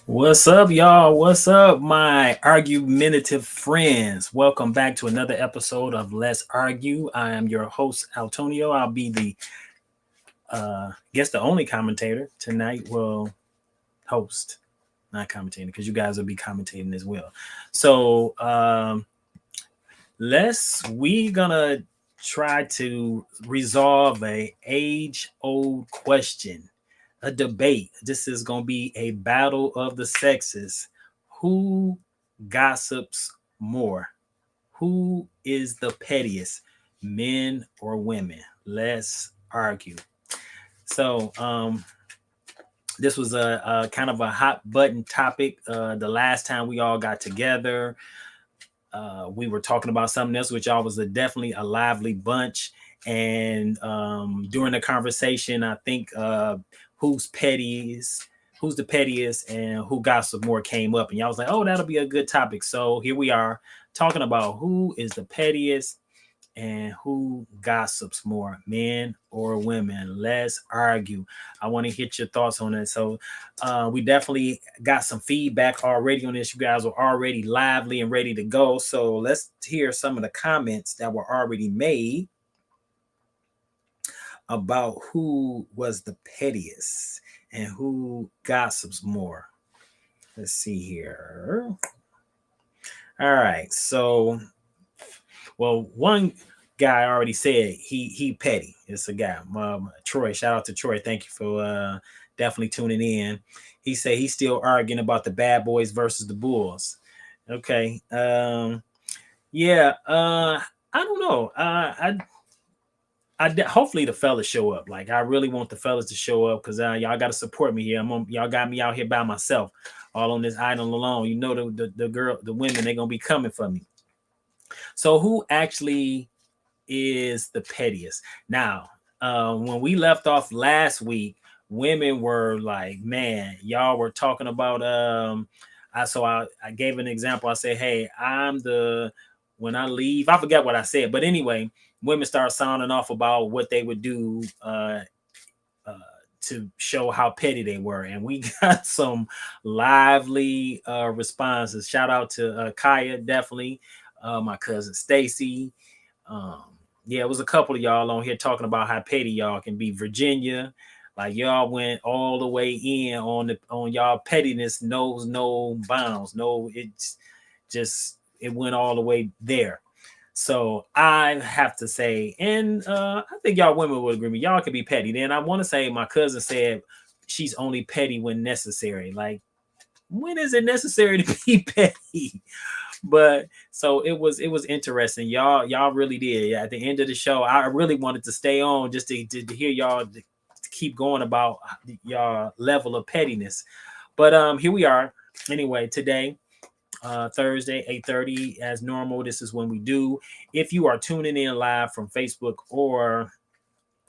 What's up, y'all? What's up, my argumentative friends? Welcome back to another episode of Let's Argue. I am your host, Antonio. I'll be guess the only commentator tonight. Well, host, not commentating, because you guys will be commentating as well. So, we gonna try to resolve a age-old question, a debate. This is going to be a battle of the sexes. Who gossips more? Who is the pettiest, men or women? Let's argue. So, this was a kind of a hot button topic. The last time we all got together, we were talking about something else, which y'all was definitely a lively bunch. And during the conversation, I think who's pettiest, who's the pettiest, and who gossip more came up, and y'all was like, "Oh, that'll be a good topic." So here we are talking about who is the pettiest and who gossips more, men or women. Let's argue. I want to hit your thoughts on it. So we definitely got some feedback already on this. You guys were already lively and ready to go. So let's hear some of the comments that were already made about who was the pettiest and who gossips more. Let's see here. All right. So, well, one guy already said he petty. It's a guy, Troy. Shout out to Troy. Thank you for definitely tuning in. He said he's still arguing about the bad boys versus the bulls. Okay. Yeah. I don't know. Hopefully the fellas show up. Like, I really want the fellas to show up, because y'all got to support me here. Y'all got me out here by myself, all on this island alone. You know, the women, they're gonna be coming for me. So who actually is the pettiest? Now, when we left off last week, women were like, "Man, y'all were talking about." I gave an example. I said, "Hey, I'm the when I leave." I forget what I said, but anyway, women start sounding off about what they would do uh, to show how petty they were, and we got some lively responses. Shout out to Kaya, definitely, my cousin Stacy. Um, yeah, it was a couple of y'all on here talking about how petty y'all can be. Virginia, like, y'all went all the way in on y'all pettiness, knows no bounds. No, it went all the way there. So I have to say, and I think y'all women would agree with me, y'all can be petty. Then I want to say my cousin said she's only petty when necessary. Like, when is it necessary to be petty? But so it was interesting. Y'all really did. Yeah, at the end of the show, I really wanted to stay on just to hear y'all to keep going about y'all level of pettiness. But here we are. Anyway, today, Thursday, 8:30, as normal. This is when we do. If you are tuning in live from Facebook or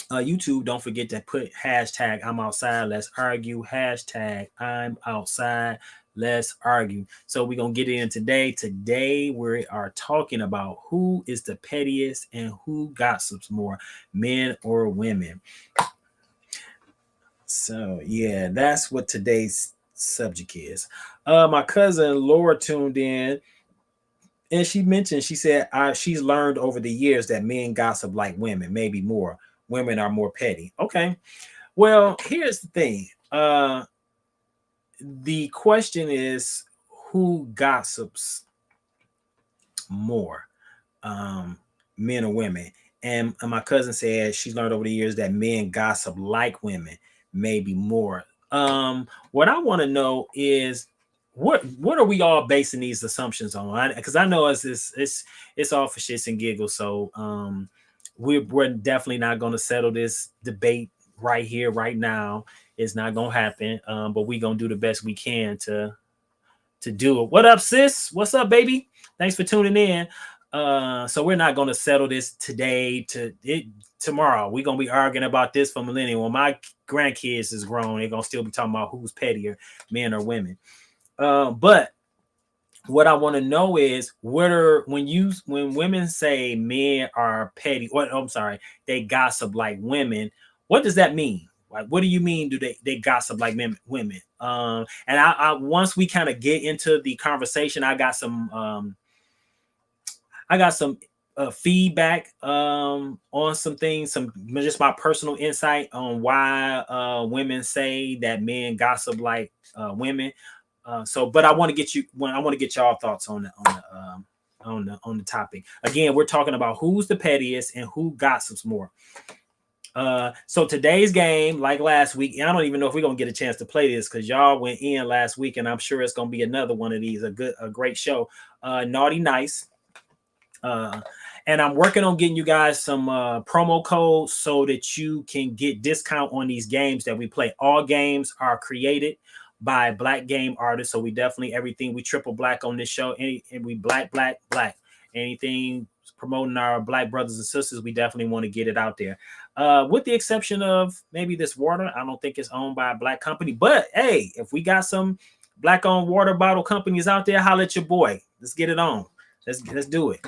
YouTube, don't forget to put hashtag I'm outside. Let's argue. Hashtag I'm outside. Let's argue. So we're gonna get in today. Today we are talking about who is the pettiest and who gossips more, men or women. So yeah, that's what today's subject is. My cousin Laura tuned in, and she mentioned, she said she's learned over the years that men gossip like women, maybe more. Women are more petty. Okay. Well, here's the thing. The question is, who gossips more, men or women? And my cousin said she's learned over the years that men gossip like women, maybe more. What I want to know is, what are we all basing these assumptions on? Because I know it's all for shits and giggles. So we're definitely not going to settle this debate right here, right now. It's not going to happen. But we're going to do the best we can to do it. What up, sis? What's up, baby? Thanks for tuning in. So we're not going to settle this today. Tomorrow we're going to be arguing about this for millennium. When my grandkids is grown, they're going to still be talking about who's pettier, men or women. But what I want to know is, when women say men are petty, or I'm sorry, they gossip like women, what does that mean? Like, what do you mean? Do they gossip like women? And I once we kind of get into the conversation, I got some feedback on some things, some just my personal insight on why women say that men gossip like women. But I want to get y'all thoughts on the topic. Again, we're talking about who's the pettiest and who gossips more. So today's game, like last week, I don't even know if we're gonna get a chance to play this because y'all went in last week, and I'm sure it's gonna be another one of these. A great show. Naughty Nice. And I'm working on getting you guys some promo codes so that you can get discount on these games that we play. All games are created by Black game artists, so we definitely everything we triple black on this show. And we black. Anything promoting our Black brothers and sisters, we definitely want to get it out there. With the exception of maybe this water, I don't think it's owned by a Black company. But hey, if we got some Black-owned water bottle companies out there, holla at your boy. Let's get it on. Let's do it.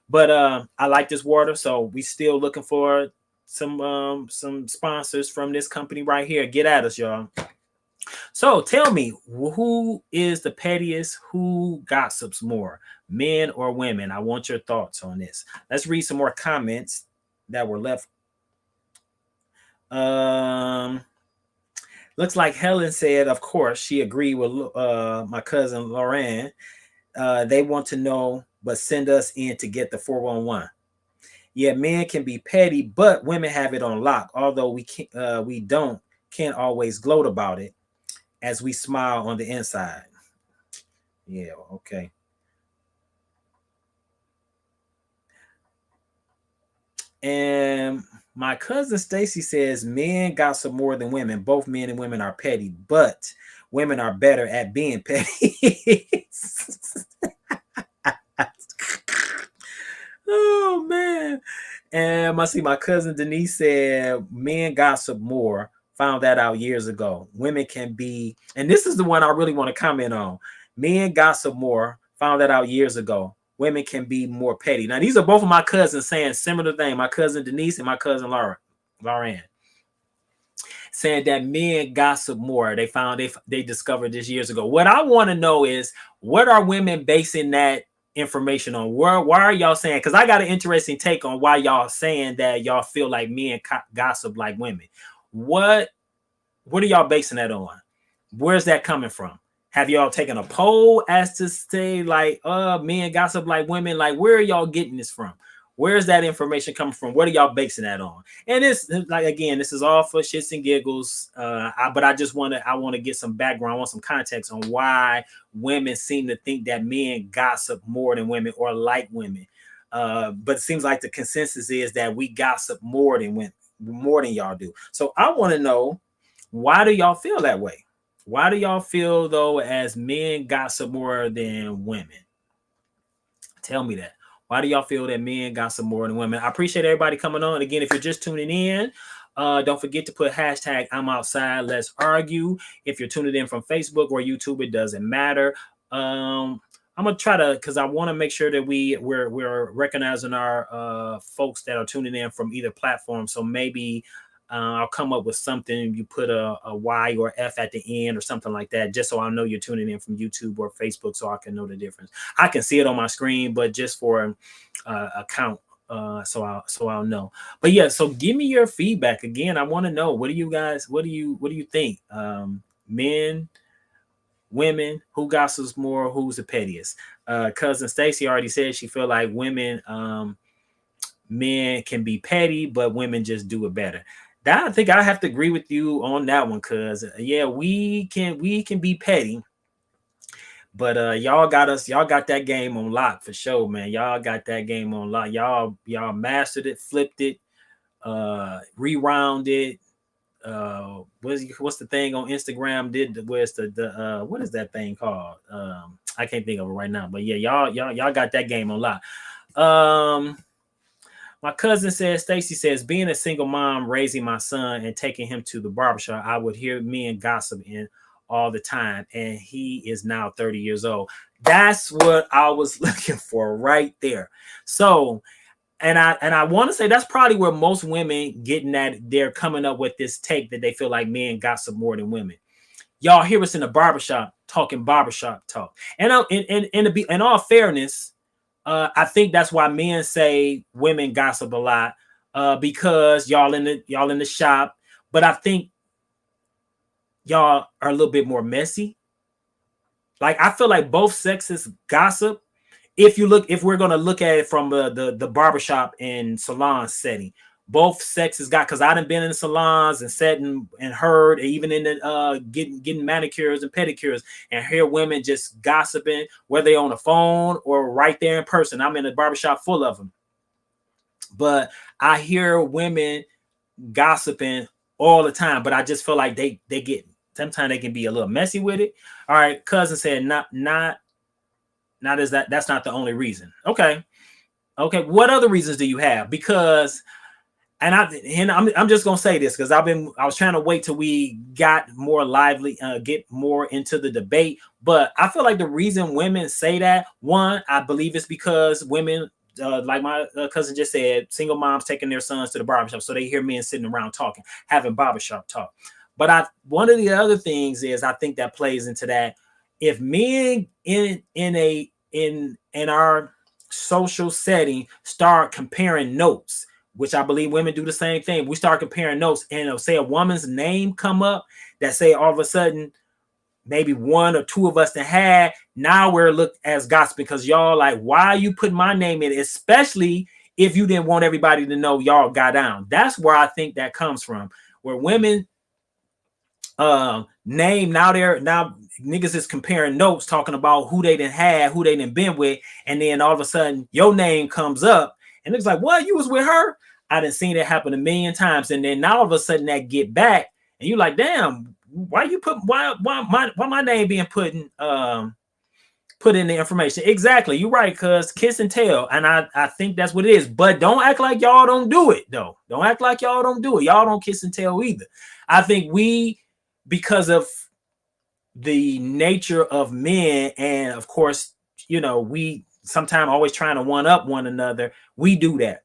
But I like this water, so we still looking for some sponsors from this company right here. Get at us, y'all. So tell me, who is the pettiest? Who gossips more, men or women? I want your thoughts on this. Let's read some more comments that were left. Looks like Helen said, of course, she agreed with my cousin Lauren. They want to know, but send us in to get the 411. Yeah, men can be petty, but women have it on lock. Although we can't always gloat about it, as we smile on the inside. Yeah, okay. And my cousin Stacy says men gossip more than women. Both men and women are petty, but women are better at being petty. Oh man. And I see my cousin Denise said men gossip more. Found that out years ago. Women can be, and this is the one I really want to comment on. Men gossip more. Found that out years ago. Women can be more petty. Now, these are both of my cousins saying similar thing. My cousin Denise and my cousin Lauren. Saying that men gossip more. They discovered this years ago. What I want to know is, what are women basing that information on? Why are y'all saying? Because I got an interesting take on why y'all saying that y'all feel like men gossip like women. What are y'all basing that on? Where's that coming from? Have y'all taken a poll as to say like men gossip like women? Like, where are y'all getting this from? Where's that information coming from? What are y'all basing that on? And it's like, again, this is all for shits and giggles. But I just want to get some background, I want some context on why women seem to think that men gossip more than women or like women. But it seems like the consensus is that we gossip more than y'all do. So I want to know, why do y'all feel that way? Why do y'all feel though as men gossip more than women? Tell me that. Why do y'all feel that men gossip more than women? I appreciate everybody coming on. Again, if you're just tuning in, don't forget to put hashtag I'm outside. Let's argue. If you're tuning in from Facebook or YouTube, it doesn't matter. I'm gonna try to, because I want to make sure that we're recognizing our folks that are tuning in from either platform. So maybe I'll come up with something. You put a Y or F at the end or something like that, just so I know you're tuning in from YouTube or Facebook, so I can know the difference. I can see it on my screen, but just for a count, so I'll know. But yeah, so give me your feedback. Again, I want to know, what do you think? Men, women, who gossips more? Who's the pettiest? Cousin Stacy already said she feel like men can be petty, but women just do it better. I think I have to agree with you on that one, cuz yeah, we can be petty, but y'all got that game on lock for sure, man. Y'all got that game on lock. Y'all mastered it, flipped it, rewound it. What's the thing on Instagram where's the what is that thing called? I can't think of it right now, but yeah, y'all got that game on lock. My cousin says, Stacy says, being a single mom, raising my son and taking him to the barbershop, I would hear men gossiping all the time. And he is now 30 years old. That's what I was looking for right there. So and I want to say that's probably where most women getting that they're coming up with this take that they feel like men gossip more than women. Y'all hear us in the barbershop talking barbershop talk. And in all fairness, I think that's why men say women gossip a lot, because y'all in the shop. But I think y'all are a little bit more messy. Like I feel like both sexes gossip. If we're gonna look at it from the barbershop and salon setting, both sexes got, because I done been in salons and sat and heard, even in the getting manicures and pedicures, and hear women just gossiping, whether they're on the phone or right there in person. I'm in a barbershop full of them, but I hear women gossiping all the time. But I just feel like they get, sometimes they can be a little messy with it. All right, cousin said not is that's not the only reason. Okay. Okay. What other reasons do you have? Because I'm just gonna say this because I was trying to wait till we got more lively, get more into the debate. But I feel like the reason women say that, one, I believe it's because women, like my cousin just said, single moms taking their sons to the barbershop, so they hear men sitting around talking, having barbershop talk. But one of the other things is I think that plays into that. If men in our social setting start comparing notes, which I believe women do the same thing. We start comparing notes, and say a woman's name come up, that say all of a sudden maybe one or two of us that had, now we're looked as gossip because y'all like, why are you putting my name in? Especially if you didn't want everybody to know y'all got down. That's where I think that comes from, where women name, now niggas is comparing notes, talking about who they didn't have, who they didn't been with, and then all of a sudden your name comes up and it's like, what, you was with her? I done seen it happen a million times. And then now all of a sudden that get back and you like, damn, why my name being put in the information? Exactly, you're right, cuz kiss and tell. And I think that's what it is. But don't act like y'all don't do it though. Don't act like y'all don't do it. Y'all don't kiss and tell either. I think because of the nature of men, and of course, we sometimes always trying to one up one another, we do that.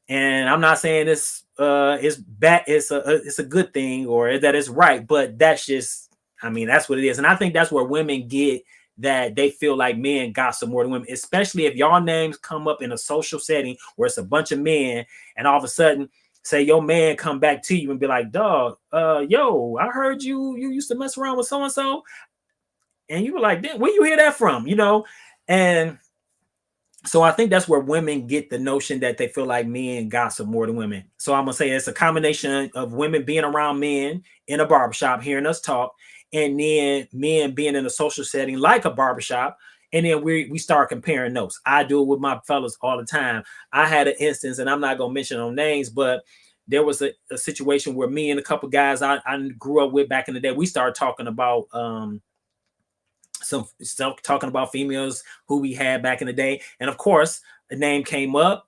And I'm not saying this is bad, it's a good thing or that it's right, but that's just, I mean, that's what it is. And I think that's where women get that they feel like men gossip more than women, especially if y'all names come up in a social setting where it's a bunch of men, and all of a sudden say your man come back to you and be like, dog, yo, I heard you used to mess around with so and so, and you were like, where you hear that from? And so I think that's where women get the notion that they feel like men gossip more than women. So I'm gonna say it's a combination of women being around men in a barbershop, hearing us talk, and then men being in a social setting like a barbershop, and then we start comparing notes. I do it with my fellas all the time. I had an instance, and I'm not gonna mention no names, but there was a situation where me and a couple guys I grew up with back in the day, we started talking about some stuff, talking about females who we had back in the day. And of course, the name came up,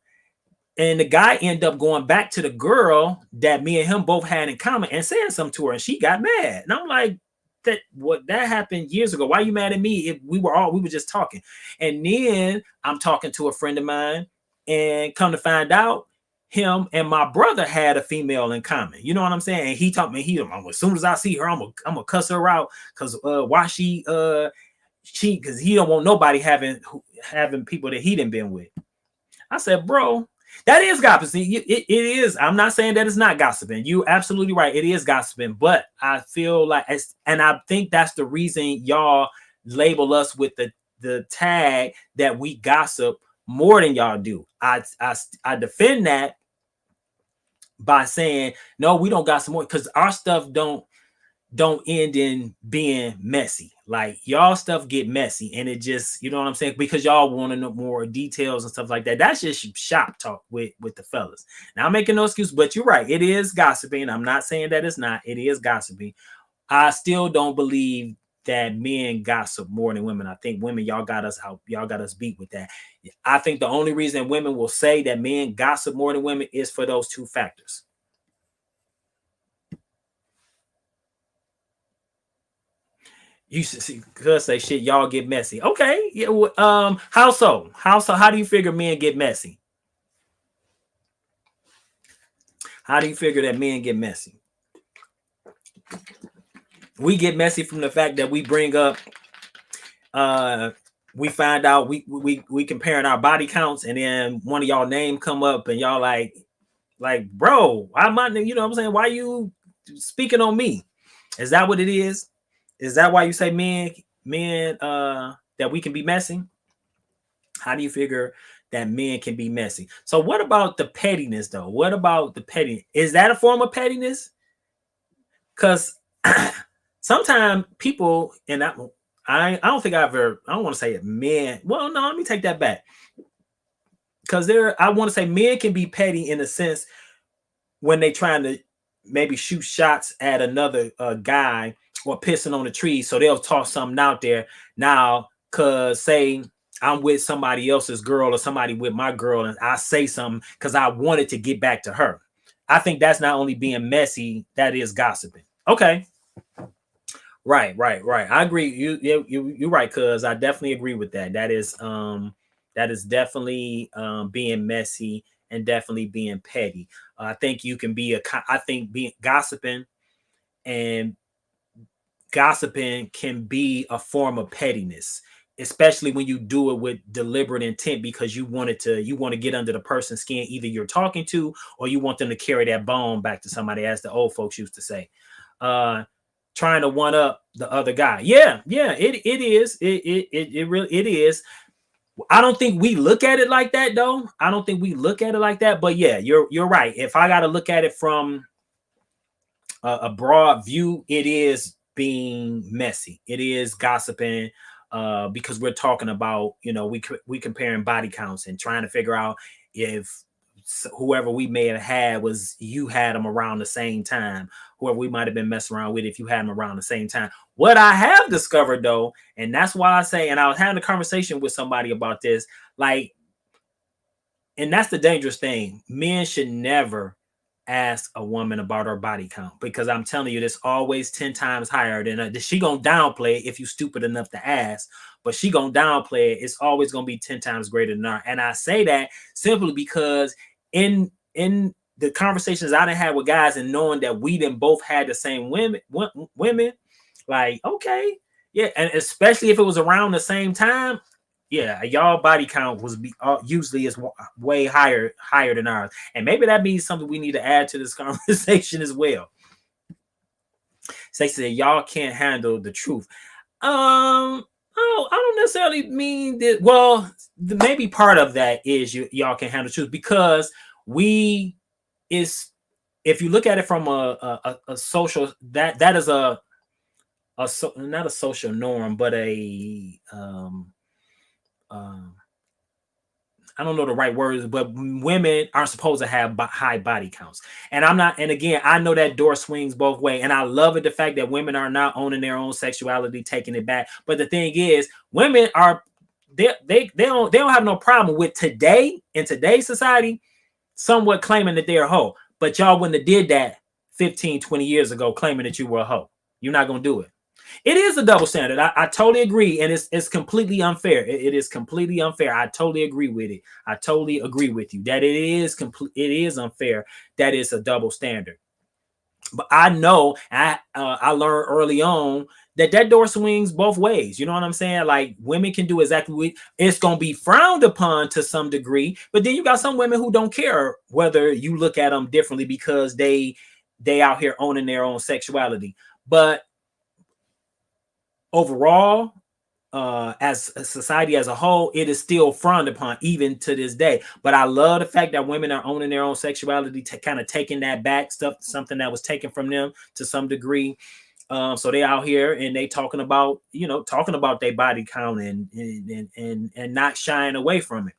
and the guy ended up going back to the girl that me and him both had in common and saying something to her, and she got mad. And I'm like, that happened years ago. Why are you mad at me? If we were just talking. And then I'm talking to a friend of mine, and come to find out, him and my brother had a female in common. You know what I'm saying? And he taught me, as soon as I see her, I'm gonna cuss her out, because why because he don't want nobody having people that he didn't been with. I said, bro, that is gossiping. It is. I'm not saying that it's not gossiping. You absolutely right. It is gossiping. But I feel like, and I think that's the reason y'all label us with the tag that we gossip more than y'all do. I defend that by saying, no, we don't gossip more, because our stuff don't end in being messy. Like y'all stuff get messy, and it just, you know what I'm saying, because y'all want to know more details and stuff like that. That's just shop talk with the fellas. Now I'm making no excuse, but you're right, it is gossiping. I'm not saying that it's not. It is gossiping. I still don't believe that men gossip more than women. I think women, y'all got us beat with that. I think the only reason women will say that men gossip more than women is for those two factors. You could say shit, y'all get messy. Okay. Yeah. How so? How do you figure men get messy? How do you figure that men get messy? We get messy from the fact that we bring up we find out we comparing our body counts, and then one of y'all name come up and y'all like bro, why am I, you know what I'm saying, why you speaking on me? Is that what it is? Is that why you say men that we can be messy? How do you figure that men can be messy? So what about the pettiness though? What about the petty? Is that a form of pettiness? Because sometimes people, and I don't think I've ever, I don't want to say it, men. Well, no, let me take that back. Because I want to say men can be petty in a sense when they trying to maybe shoot shots at another guy or pissing on the tree. So they'll toss something out there now, because say I'm with somebody else's girl or somebody with my girl, and I say something because I wanted to get back to her. I think that's not only being messy, that is gossiping. Okay. Right. I agree. You're right, cuz I definitely agree with that. That is definitely being messy and definitely being petty. I think you can be I think being and gossiping can be a form of pettiness, especially when you do it with deliberate intent, because you want to get under the person's skin, either you're talking to or you want them to carry that bone back to somebody, as the old folks used to say. Trying to one up the other guy. Yeah, it is. It really it is. I don't think we look at it like that though. I don't think we look at it like that. But yeah, you're right. If I got to look at it from a broad view, it is being messy. It is gossiping, because we're talking about, we comparing body counts and trying to figure out if whoever we may have had was, you had them around the same time, whoever we might have been messing around with, if you had them around the same time. What I have discovered though, and that's why I say, and I was having a conversation with somebody about this, like, and that's the dangerous thing. Men should never ask a woman about her body count, because I'm telling you, it's always 10 times higher than she gonna downplay it if you stupid enough to ask, but she gonna downplay it. It's always gonna be 10 times greater than her. And I say that simply because in the conversations I done had with guys, and knowing that we didn't both had the same women, like, okay, yeah, and especially if it was around the same time, yeah, y'all body count was usually is way higher than ours, and maybe that means something we need to add to this conversation as well. Say that y'all can't handle the truth. I don't necessarily mean that. Well, maybe part of that is y'all can handle the truth, because we is, if you look at it from a social, that is not a social norm, but a I don't know the right words, but women aren't supposed to have high body counts. And I'm not, and again, I know that door swings both ways. And I love it, the fact that women are not owning their own sexuality, taking it back. But the thing is, women are, they don't have no problem with today, in today's society, somewhat claiming that they're a hoe. But y'all wouldn't have did that 15, 20 years ago, claiming that you were a hoe. You're not going to do it. It is a double standard. I totally agree, and it's completely unfair. It is completely unfair. I totally agree with it. I totally agree with you that it is unfair. That is a double standard. But I know I learned early on that door swings both ways. You know what I'm saying? Like, women can do exactly what it's gonna be frowned upon to some degree, but then you got some women who don't care whether you look at them differently, because they out here owning their own sexuality. But overall, as a society as a whole, it is still frowned upon even to this day. But I love the fact that women are owning their own sexuality, kind of taking that back, something that was taken from them to some degree. So they out here and they talking about their body count and not shying away from it.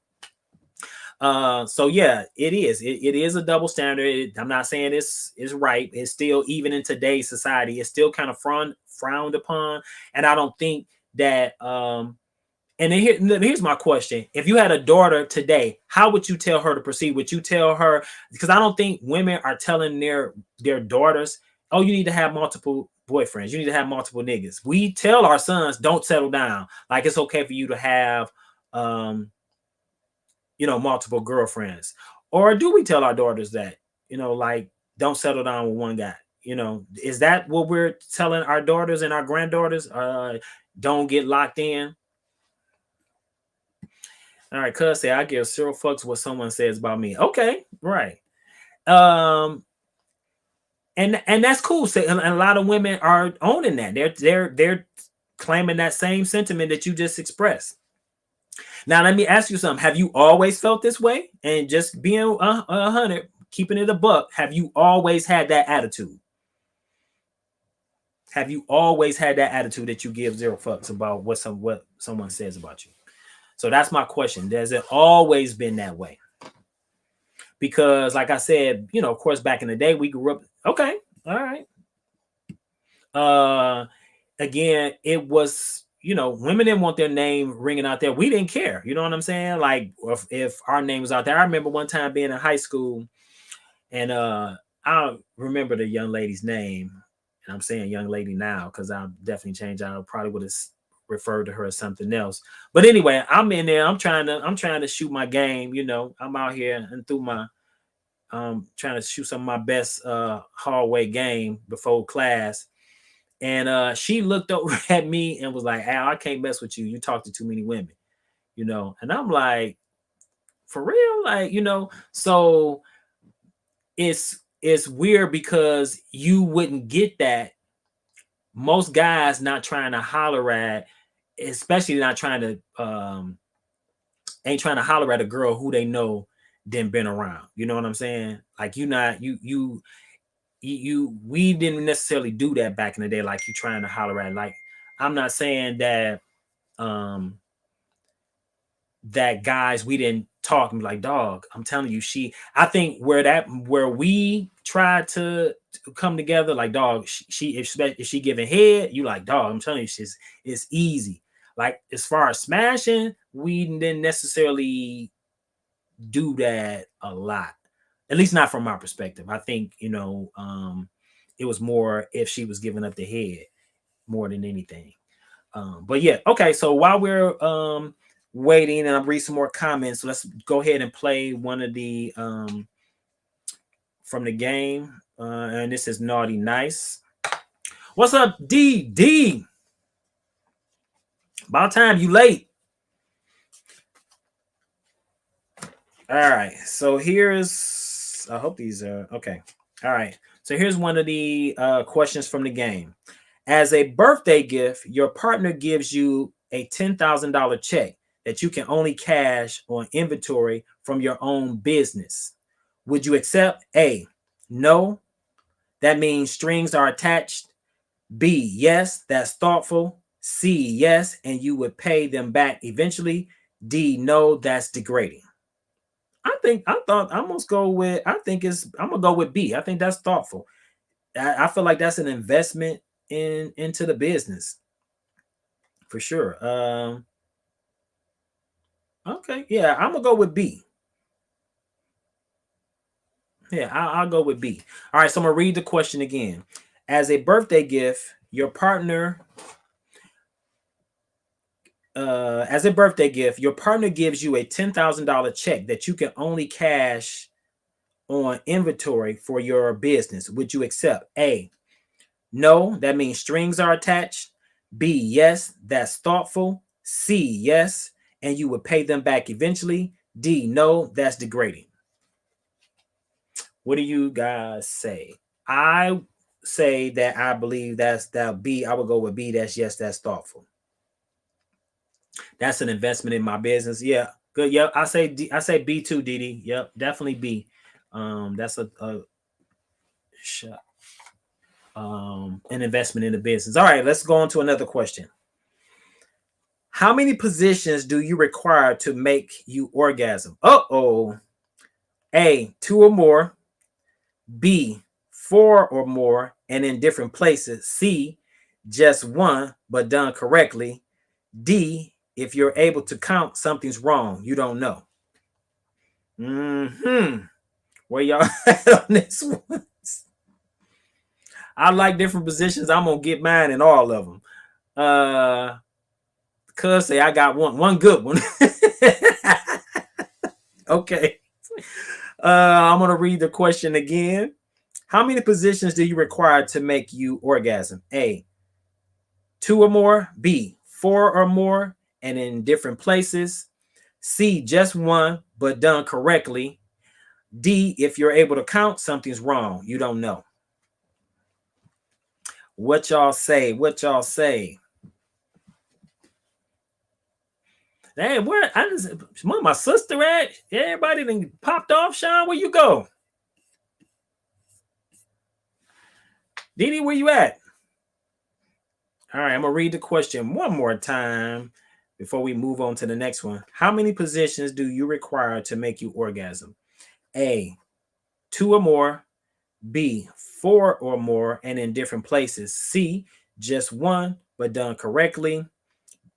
So yeah, it is a double standard. I'm not saying it's right. It's still, even in today's society, it's still kind of frowned upon. And I don't think that and then here's my question. If you had a daughter today, how would you tell her to proceed? Would you tell her, because I don't think women are telling their daughters, oh, you need to have multiple boyfriends, you need to have multiple niggas. We tell our sons, don't settle down. Like, it's okay for you to have multiple girlfriends. Or do we tell our daughters that, like, don't settle down with one guy. You know, is that what we're telling our daughters and our granddaughters? Don't get locked in. All right, cuz say I give 0 fucks what someone says about me. Okay, right. Um, and that's cool. So, and a lot of women are owning that. They're claiming that same sentiment that you just expressed. Now, let me ask you something. Have you always felt this way? And just being 100, keeping it a buck, have you always had that attitude? Have you always had that attitude that you give 0 fucks about what someone says about you? So that's my question. Has it always been that way? Because, like I said, you know, of course, back in the day, we grew up. Okay, all right. Again, it was, you know, women didn't want their name ringing out there. We didn't care. You know what I'm saying? Like, if our name was out there. I remember one time being in high school, and I don't remember the young lady's name. And I'm saying young lady now because I'll definitely change. I probably would have referred to her as something else. But anyway, I'm in there. I'm trying to shoot my game. You know, I'm out here and through my trying to shoot some of my best hallway game before class. And she looked over at me and was like, Al, I can't mess with you. You talk to too many women, you know. And I'm like, for real? Like, you know, so it's weird because you wouldn't get that. Most guys not trying to holler at, especially not trying to ain't trying to holler at a girl who they know didn't been around. You know what I'm saying? Like we didn't necessarily do that back in the day. Like you trying to holler at. Like I'm not saying that that guys we didn't talk and be like, dog, I'm telling you, I think where we tried to come together, like, dog, if she giving head, you like, dog, I'm telling you, it's easy. Like as far as smashing, we didn't necessarily do that a lot, at least not from my perspective. I think, you know, it was more if she was giving up the head more than anything. But yeah, okay. So while we're waiting and I'm reading some more comments, let's go ahead and play one of the from the game. And this is Naughty Nice. What's up, D? About time, you late. All right. So here's, I hope these are okay. All right. So here's one of the questions from the game. As a birthday gift, your partner gives you a $10,000 check that you can only cash on inventory from your own business. Would you accept? A, no. That means strings are attached. B, yes, that's thoughtful. C, yes, and you would pay them back eventually. D, no, that's degrading. I'm gonna go with B. I think that's thoughtful. I feel like that's an investment into the business for sure. Okay, yeah, I'm gonna go with B. Yeah, I'll go with B. All right, so I'm gonna read the question again. As a birthday gift, your partner gives you a $10,000 check that you can only cash on inventory for your business. Would you accept? A, no, that means strings are attached. B, yes, that's thoughtful. C, yes, and you would pay them back eventually. D, no, that's degrading. What do you guys say? I say that I believe that B. I would go with B. That's yes, that's thoughtful. That's an investment in my business. Yeah, good. Yep, I say D, I say B too, Didi. Yep, definitely B. That's a an investment in the business. All right, let's go on to another question. How many positions do you require to make you orgasm? A, 2 or more. B, 4 or more and in different places. C, just 1 but done correctly. D, if you're able to count, something's wrong. You don't know. Where y'all at on this one? I like different positions. I'm gonna get mine in all of them. Cuz say I got one good one. Okay. I'm gonna read the question again. How many positions do you require to make you orgasm? A, 2 or more. B, 4 or more and in different places. C, just one, but done correctly. D, if you're able to count, something's wrong. You don't know. What y'all say? What y'all say? Hey, where my sister at? Everybody done popped off. Sean, where you go? Didi, where you at? All right, I'm gonna read the question one more time before we move on to the next one. How many positions do you require to make you orgasm? A, 2 or more. B, 4 or more and in different places. C, just one, but done correctly.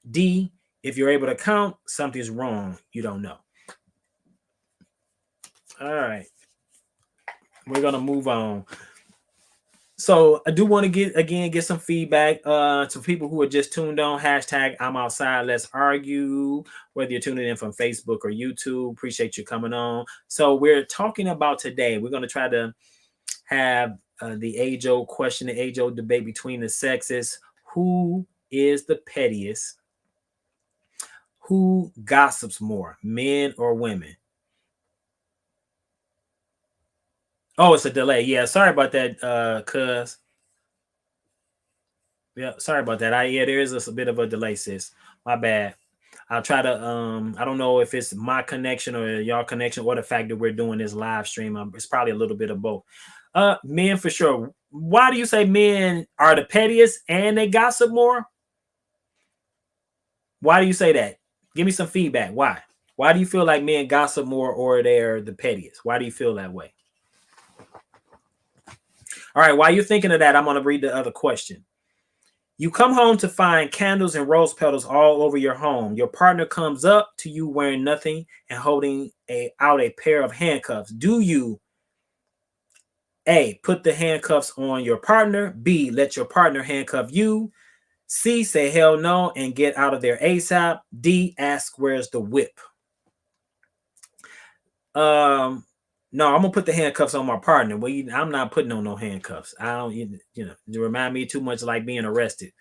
D, if you're able to count, something's wrong. You don't know. All right. We're going to move on. So I do want to get some feedback to people who are just tuned on. Hashtag I'm outside. Let's argue. Whether you're tuning in from Facebook or YouTube, appreciate you coming on. So we're talking about today. We're going to try to have the age-old question, the age-old debate between the sexes. Who is the pettiest? Who gossips more, men or women? Oh, it's a delay. Yeah, sorry about that, cuz. Yeah, sorry about that. Yeah, there is a bit of a delay, sis. My bad. I'll try to I don't know if it's my connection or y'all connection or the fact that we're doing this live stream. It's probably a little bit of both. Men for sure. Why do you say men are the pettiest and they gossip more? Why do you say that? Give me some feedback. Why? Why do you feel like men gossip more or they're the pettiest? Why do you feel that way? All right, while you're thinking of that, I'm going to read the other question. You come home to find candles and rose petals all over your home. Your partner comes up to you wearing nothing and holding out a pair of handcuffs. Do you A, put the handcuffs on your partner? B, let your partner handcuff you? C, say hell no and get out of there ASAP? D, ask where's the whip? No, I'm gonna put the handcuffs on my partner. Well, I'm not putting on no handcuffs. I don't, you know, it remind me too much like being arrested.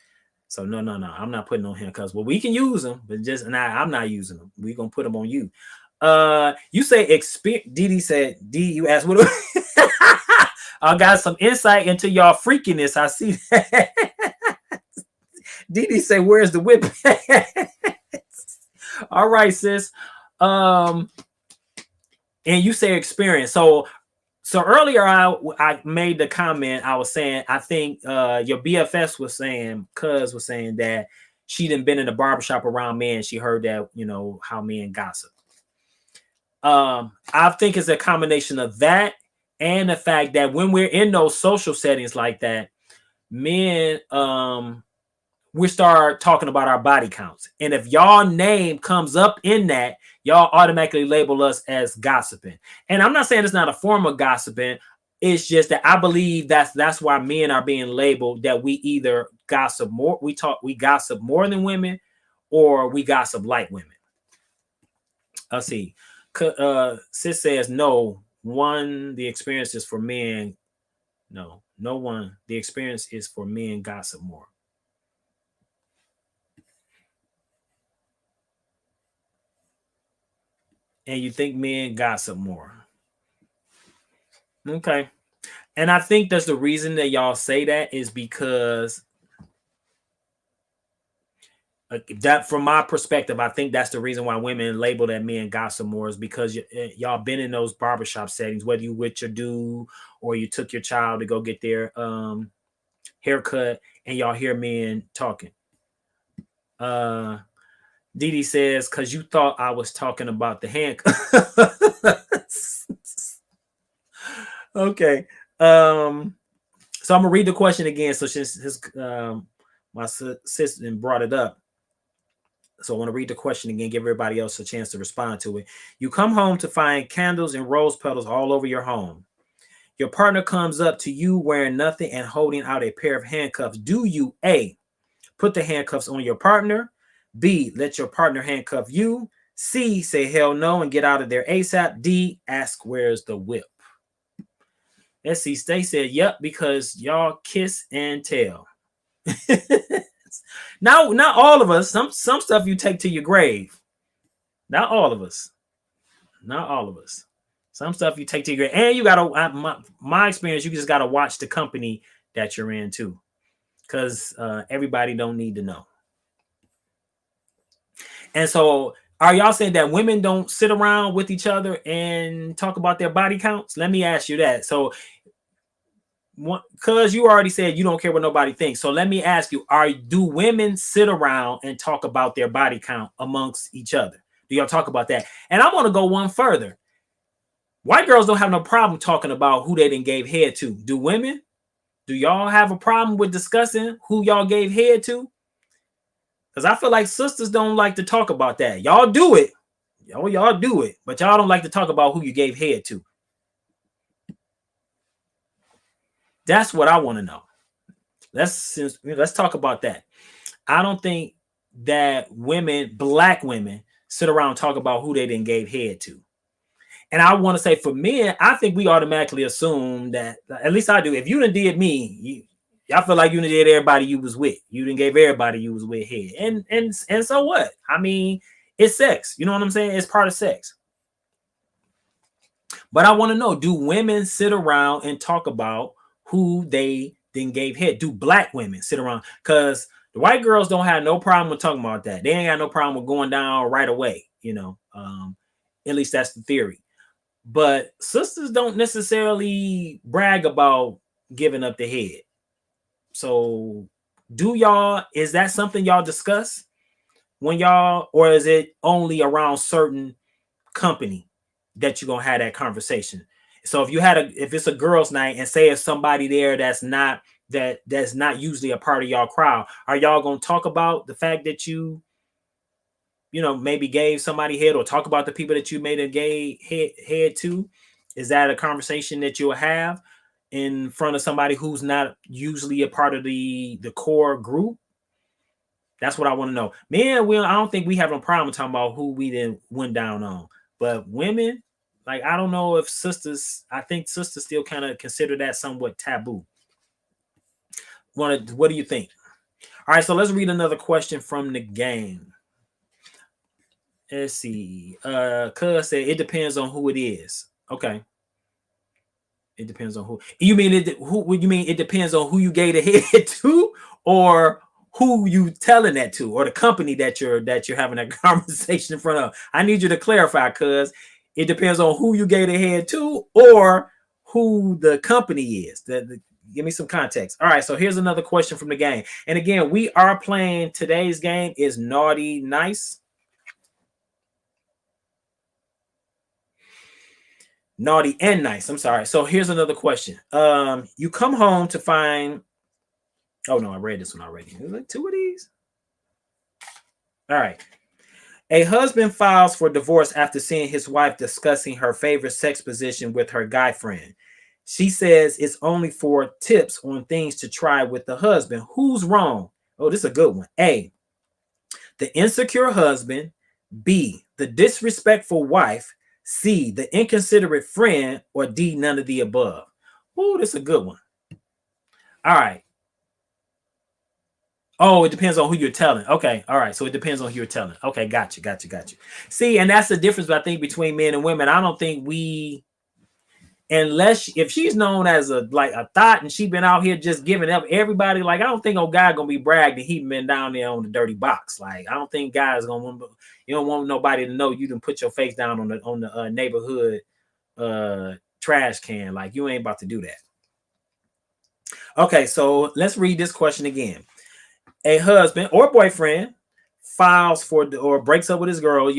So no, I'm not putting on handcuffs. Well, we can use them, but just I'm not using them. We gonna put them on you. You say experience. Didi said. D, you asked what? I got some insight into y'all freakiness. I see that. Didi say, "Where's the whip?" All right, sis. And you say experience. So earlier I made the comment. I was saying I think your BFS was saying, cuz was saying that she didn't been in the barbershop around men. She heard that, you know, how men gossip. I think it's a combination of that and the fact that when we're in those social settings like that, men we start talking about our body counts. And if y'all name comes up in that, y'all automatically label us as gossiping. And I'm not saying it's not a form of gossiping. It's just that I believe that's why men are being labeled that we either gossip more, we gossip more than women, or we gossip like women. Let's see. Sis says no. One, the experience is for men. No one. The experience is for men gossip more. And you think men gossip more. Okay. And I think that's the reason that y'all say that is because that from my perspective, I think that's the reason why women label that men gossip more is because y'all been in those barbershop settings, whether you with your dude or you took your child to go get their haircut and y'all hear men talking. Didi says, because you thought I was talking about the handcuffs. Okay. So I'm gonna read the question again. So since my sister brought it up, so I want to read the question again, give everybody else a chance to respond to it. You come home to find candles and rose petals all over your home. Your partner comes up to you wearing nothing and holding out a pair of handcuffs. Do you A, put the handcuffs on your partner? B, let your partner handcuff you? C, say hell no and get out of there ASAP? D, ask where's the whip? Let's see. Stay said, "Yep," because y'all kiss and tell. Now, not all of us. Some stuff you take to your grave. Not all of us. Not all of us. Some stuff you take to your grave, and you gotta. My experience, you just gotta watch the company that you're in too, because everybody don't need to know. And so, are y'all saying that women don't sit around with each other and talk about their body counts? Let me ask you that. So, because you already said you don't care what nobody thinks. So let me ask you, do women sit around and talk about their body count amongst each other? Do y'all talk about that? And I want to go one further. White girls don't have no problem talking about who they done gave head to. Do women? Do y'all have a problem with discussing who y'all gave head to? Because I feel like sisters don't like to talk about that. Y'all do it. Y'all do it. But y'all don't like to talk about who you gave head to. That's what I want to know. Let's talk about that. I don't think that black women, sit around and talk about who they didn't gave head to. And I want to say for men, I think we automatically assume that, at least I do, if you done did me, I feel like you done did everybody you was with. You done gave everybody you was with head. And so what? I mean, it's sex. You know what I'm saying? It's part of sex. But I want to know, do women sit around and talk about who they then gave head? Do black women sit around? Because the white girls don't have no problem with talking about that. They ain't got no problem with going down right away, at least that's the theory. But sisters don't necessarily brag about giving up the head. So is that something y'all discuss when y'all, or is it only around certain company that you're gonna have that conversation? So if it's a girls' night, and say if somebody there that's not usually a part of y'all crowd, are y'all gonna talk about the fact that you maybe gave somebody head, or talk about the people that you made a gay head to? Is that a conversation that you'll have in front of somebody who's not usually a part of the core group? That's what I want to know. Men, I don't think we have a problem talking about who we then went down on. But women, like, I don't know if I think sisters still kind of consider that somewhat taboo. What do you think? All right, so let's read another question from the game. Let's see. Cuz said it depends on who it is. Okay. It depends on who. You mean it depends on who you gave the head to, or who you telling that to, or the company that you're having a conversation in front of? I need you to clarify, cuz it depends on who you gave the head to, or who the company is. Give me some context. All right, so here's another question from the game. And again, we are playing, today's game is Naughty Nice. Naughty and Nice. I'm sorry. So here's another question. You come home to find. Oh no, I read this one already. Is it two of these? All right. A husband files for divorce after seeing his wife discussing her favorite sex position with her guy friend. She says it's only for tips on things to try with the husband. Who's wrong? Oh, this is a good one. A, the insecure husband. B, the disrespectful wife. C, the inconsiderate friend. Or D, none of the above. Oh, this is a good one. All right. Oh, it depends on who you're telling. Okay. All right. So it depends on who you're telling. Okay. Gotcha. See, and that's the difference, I think, between men and women. I don't think if she's known as a thought, and she been out here just giving up everybody, like, I don't think old guy gonna be bragged that he been down there on the dirty box. Like, I don't think guys gonna want, you don't want nobody to know you done put your face down on the neighborhood trash can. Like, you ain't about to do that. Okay, so let's read this question again. A husband or boyfriend files for or breaks up with his girl.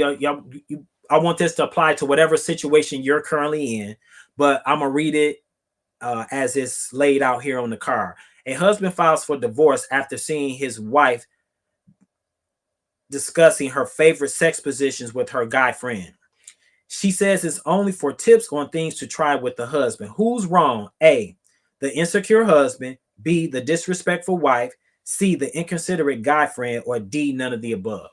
I want this to apply to whatever situation you're currently in, but I'm gonna read it as it's laid out here on the card. A husband files for divorce after seeing his wife discussing her favorite sex positions with her guy friend. She says it's only for tips on things to try with the husband. Who's wrong? A, the insecure husband. B, the disrespectful wife. C, the inconsiderate guy friend. Or D, none of the above.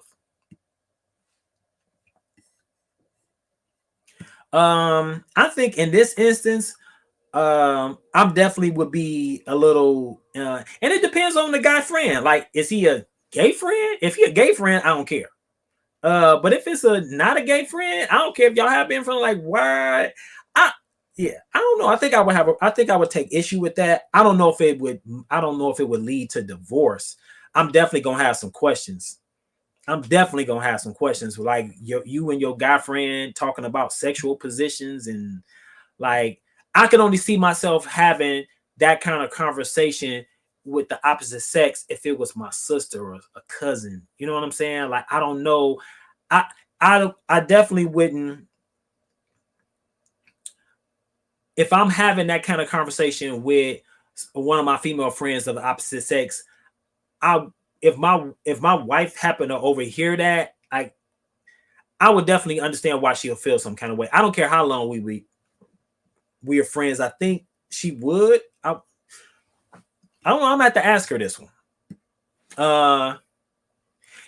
I think in this instance, I'm definitely would be a little, and it depends on the guy friend. Like, is he a gay friend? If he a gay friend, I don't care. But if it's a not a gay friend, I don't care if y'all have been from like why. I Yeah, I don't know. I think I would have. I think I would take issue with that. I don't know if it would. I don't know if it would lead to divorce. I'm definitely gonna have some questions. I'm definitely gonna have some questions, like you and your guy friend talking about sexual positions, and like I can only see myself having that kind of conversation with the opposite sex if it was my sister or a cousin. You know what I'm saying? Like I don't know. I I definitely wouldn't, if I'm having that kind of conversation with one of my female friends of the opposite sex. I if my wife happened to overhear that, I would definitely understand why she'll feel some kind of way. I don't care how long we are friends. I think she would. I don't know. I'm gonna have to ask her this one. Uh,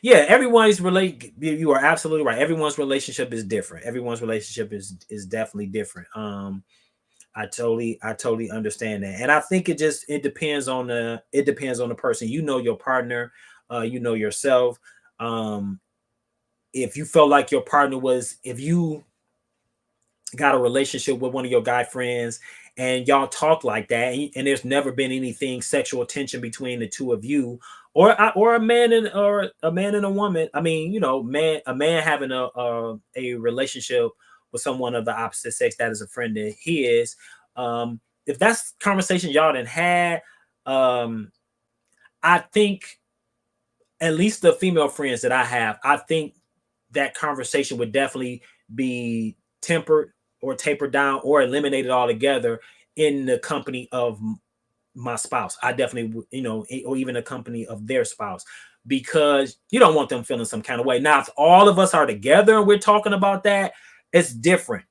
yeah, everyone's relate. You are absolutely right. Everyone's relationship is different. Everyone's relationship is definitely different. I totally understand that, and I think it depends on the person. You know your partner. You know yourself. Um, if you felt like your partner was, if you got a relationship with one of your guy friends and y'all talk like that, and there's never been anything sexual tension between the two of you, or a man and a woman. I mean, a man having a relationship with someone of the opposite sex that is a friend of his. If that's conversation y'all done had, um, I think at least the female friends that I have, I think that conversation would definitely be tempered or tapered down or eliminated altogether in the company of my spouse. I definitely, or even the company of their spouse, because you don't want them feeling some kind of way. Now, if all of us are together and we're talking about that, it's different.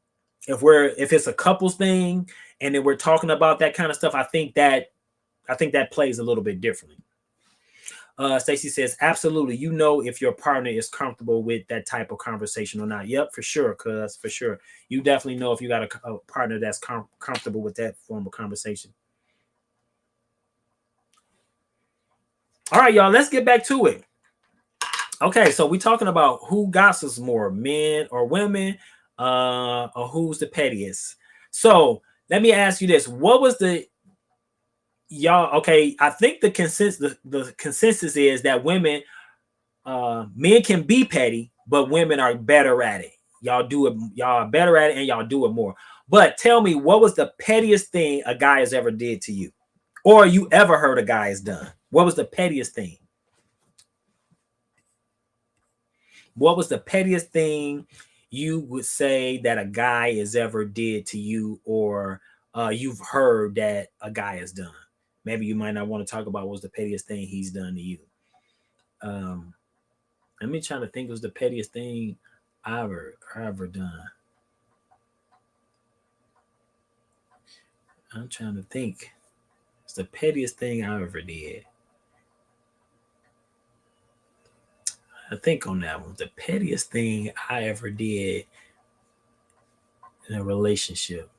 If it's a couples thing and then we're talking about that kind of stuff, I think that plays a little bit differently. Stacy says, absolutely. You know if your partner is comfortable with that type of conversation or not. Yep, for sure, cuz for sure. You definitely know if you got a partner that's comfortable with that form of conversation. All right, y'all, let's get back to it. Okay, so we're talking about who gossips more, men or women, or who's the pettiest. So let me ask you this. What was the y'all okay? I think the consensus is that men can be petty, but women are better at it. Y'all do it, y'all are better at it, and y'all do it more. But tell me, what was the pettiest thing a guy has ever did to you? Or you ever heard a guy has done? What was the pettiest thing? What was the pettiest thing you would say that a guy has ever did to you, or you've heard that a guy has done? Maybe you might not want to talk about what was the pettiest thing he's done to you. Um, Let me try to think. Was the pettiest thing I ever done? I'm trying to think. It's the pettiest thing I ever did. I think on that one. The pettiest thing I ever did in a relationship.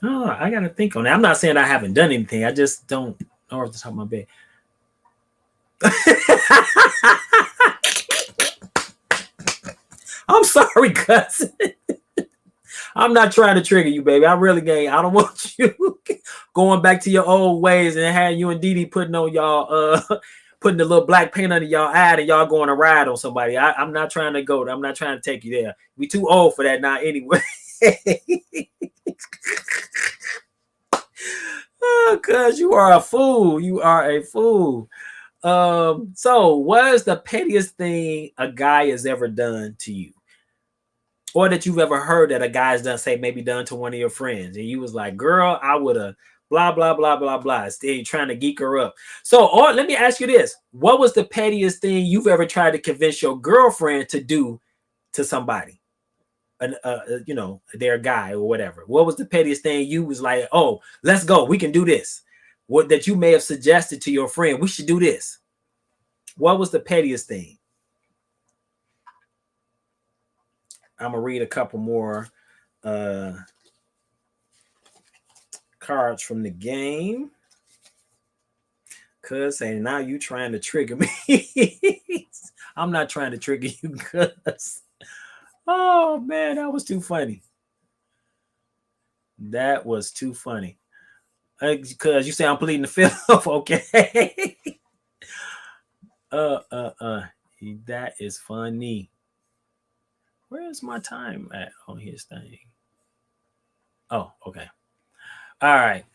Oh, I gotta think on that. I'm not saying I haven't done anything. I just don't know off the top of my head. I'm sorry, cousin. I'm not trying to trigger you, baby. I really ain't. I don't want you going back to your old ways and having you and Didi putting on y'all putting the little black paint under y'all eye and y'all going to ride on somebody. I'm not trying to go. I'm not trying to take you there. We too old for that now anyway. Oh, cuz you are a fool. You are a fool. So what is the pettiest thing a guy has ever done to you? Or that you've ever heard that a guy's done, say maybe done to one of your friends, and you was like, girl, I would have blah blah blah blah blah. Still trying to geek her up. So, or let me ask you this: what was the pettiest thing you've ever tried to convince your girlfriend to do to somebody? Their guy or whatever. What was the pettiest thing you was like, oh, let's go, we can do this? What that you may have suggested to your friend, we should do this. What was the pettiest thing? I'm gonna read a couple more. Uh, cards from the game. Cuz saying now you trying to trigger me. I'm not trying to trigger you, cuz. Oh man, that was too funny. That was too funny. Cuz you say I'm pleading the fifth. Okay. uh uh uh that is funny. Where's my time at on his thing? Oh, okay. All right.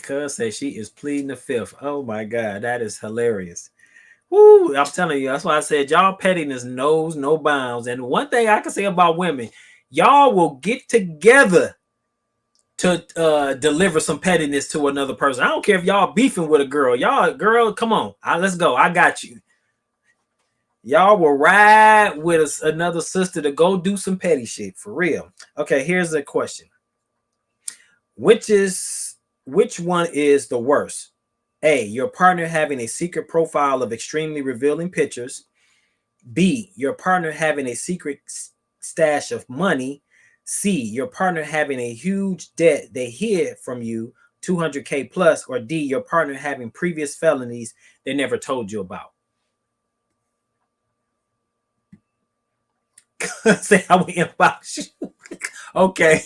Cuz say she is pleading the fifth. Oh my god, that is hilarious. Woo, I'm telling you, that's why I said y'all pettiness knows no bounds. And one thing I can say about women, y'all will get together to deliver some pettiness to another person. I don't care if y'all beefing with a girl. Y'all, girl, come on. Let's go. I got you. Y'all will ride with another sister to go do some petty shit for real. Okay, here's the question. Which one is the worst? A, your partner having a secret profile of extremely revealing pictures. B, your partner having a secret stash of money. C, your partner having a huge debt they hid from you, 200K plus. Or D, your partner having previous felonies they never told you about. Say how we inbox you. Okay.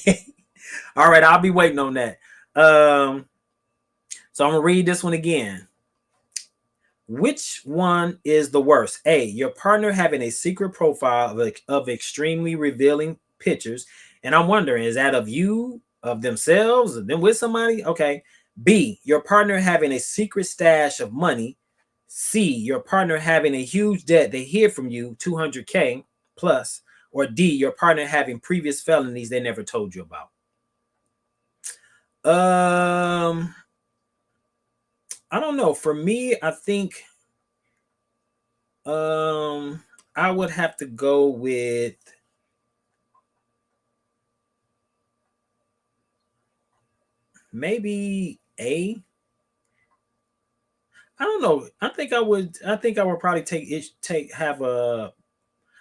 All right, I'll be waiting on that. So I'm gonna read this one again. Which one is the worst? A, your partner having a secret profile of extremely revealing pictures. And I'm wondering, is that of you, of themselves, of them with somebody? Okay. B, your partner having a secret stash of money. C, your partner having a huge debt they hid from you, 200K plus. Or D, your partner having previous felonies they never told you about. I don't know. For me, I think I would have to go with maybe A. I don't know. I think I would probably have a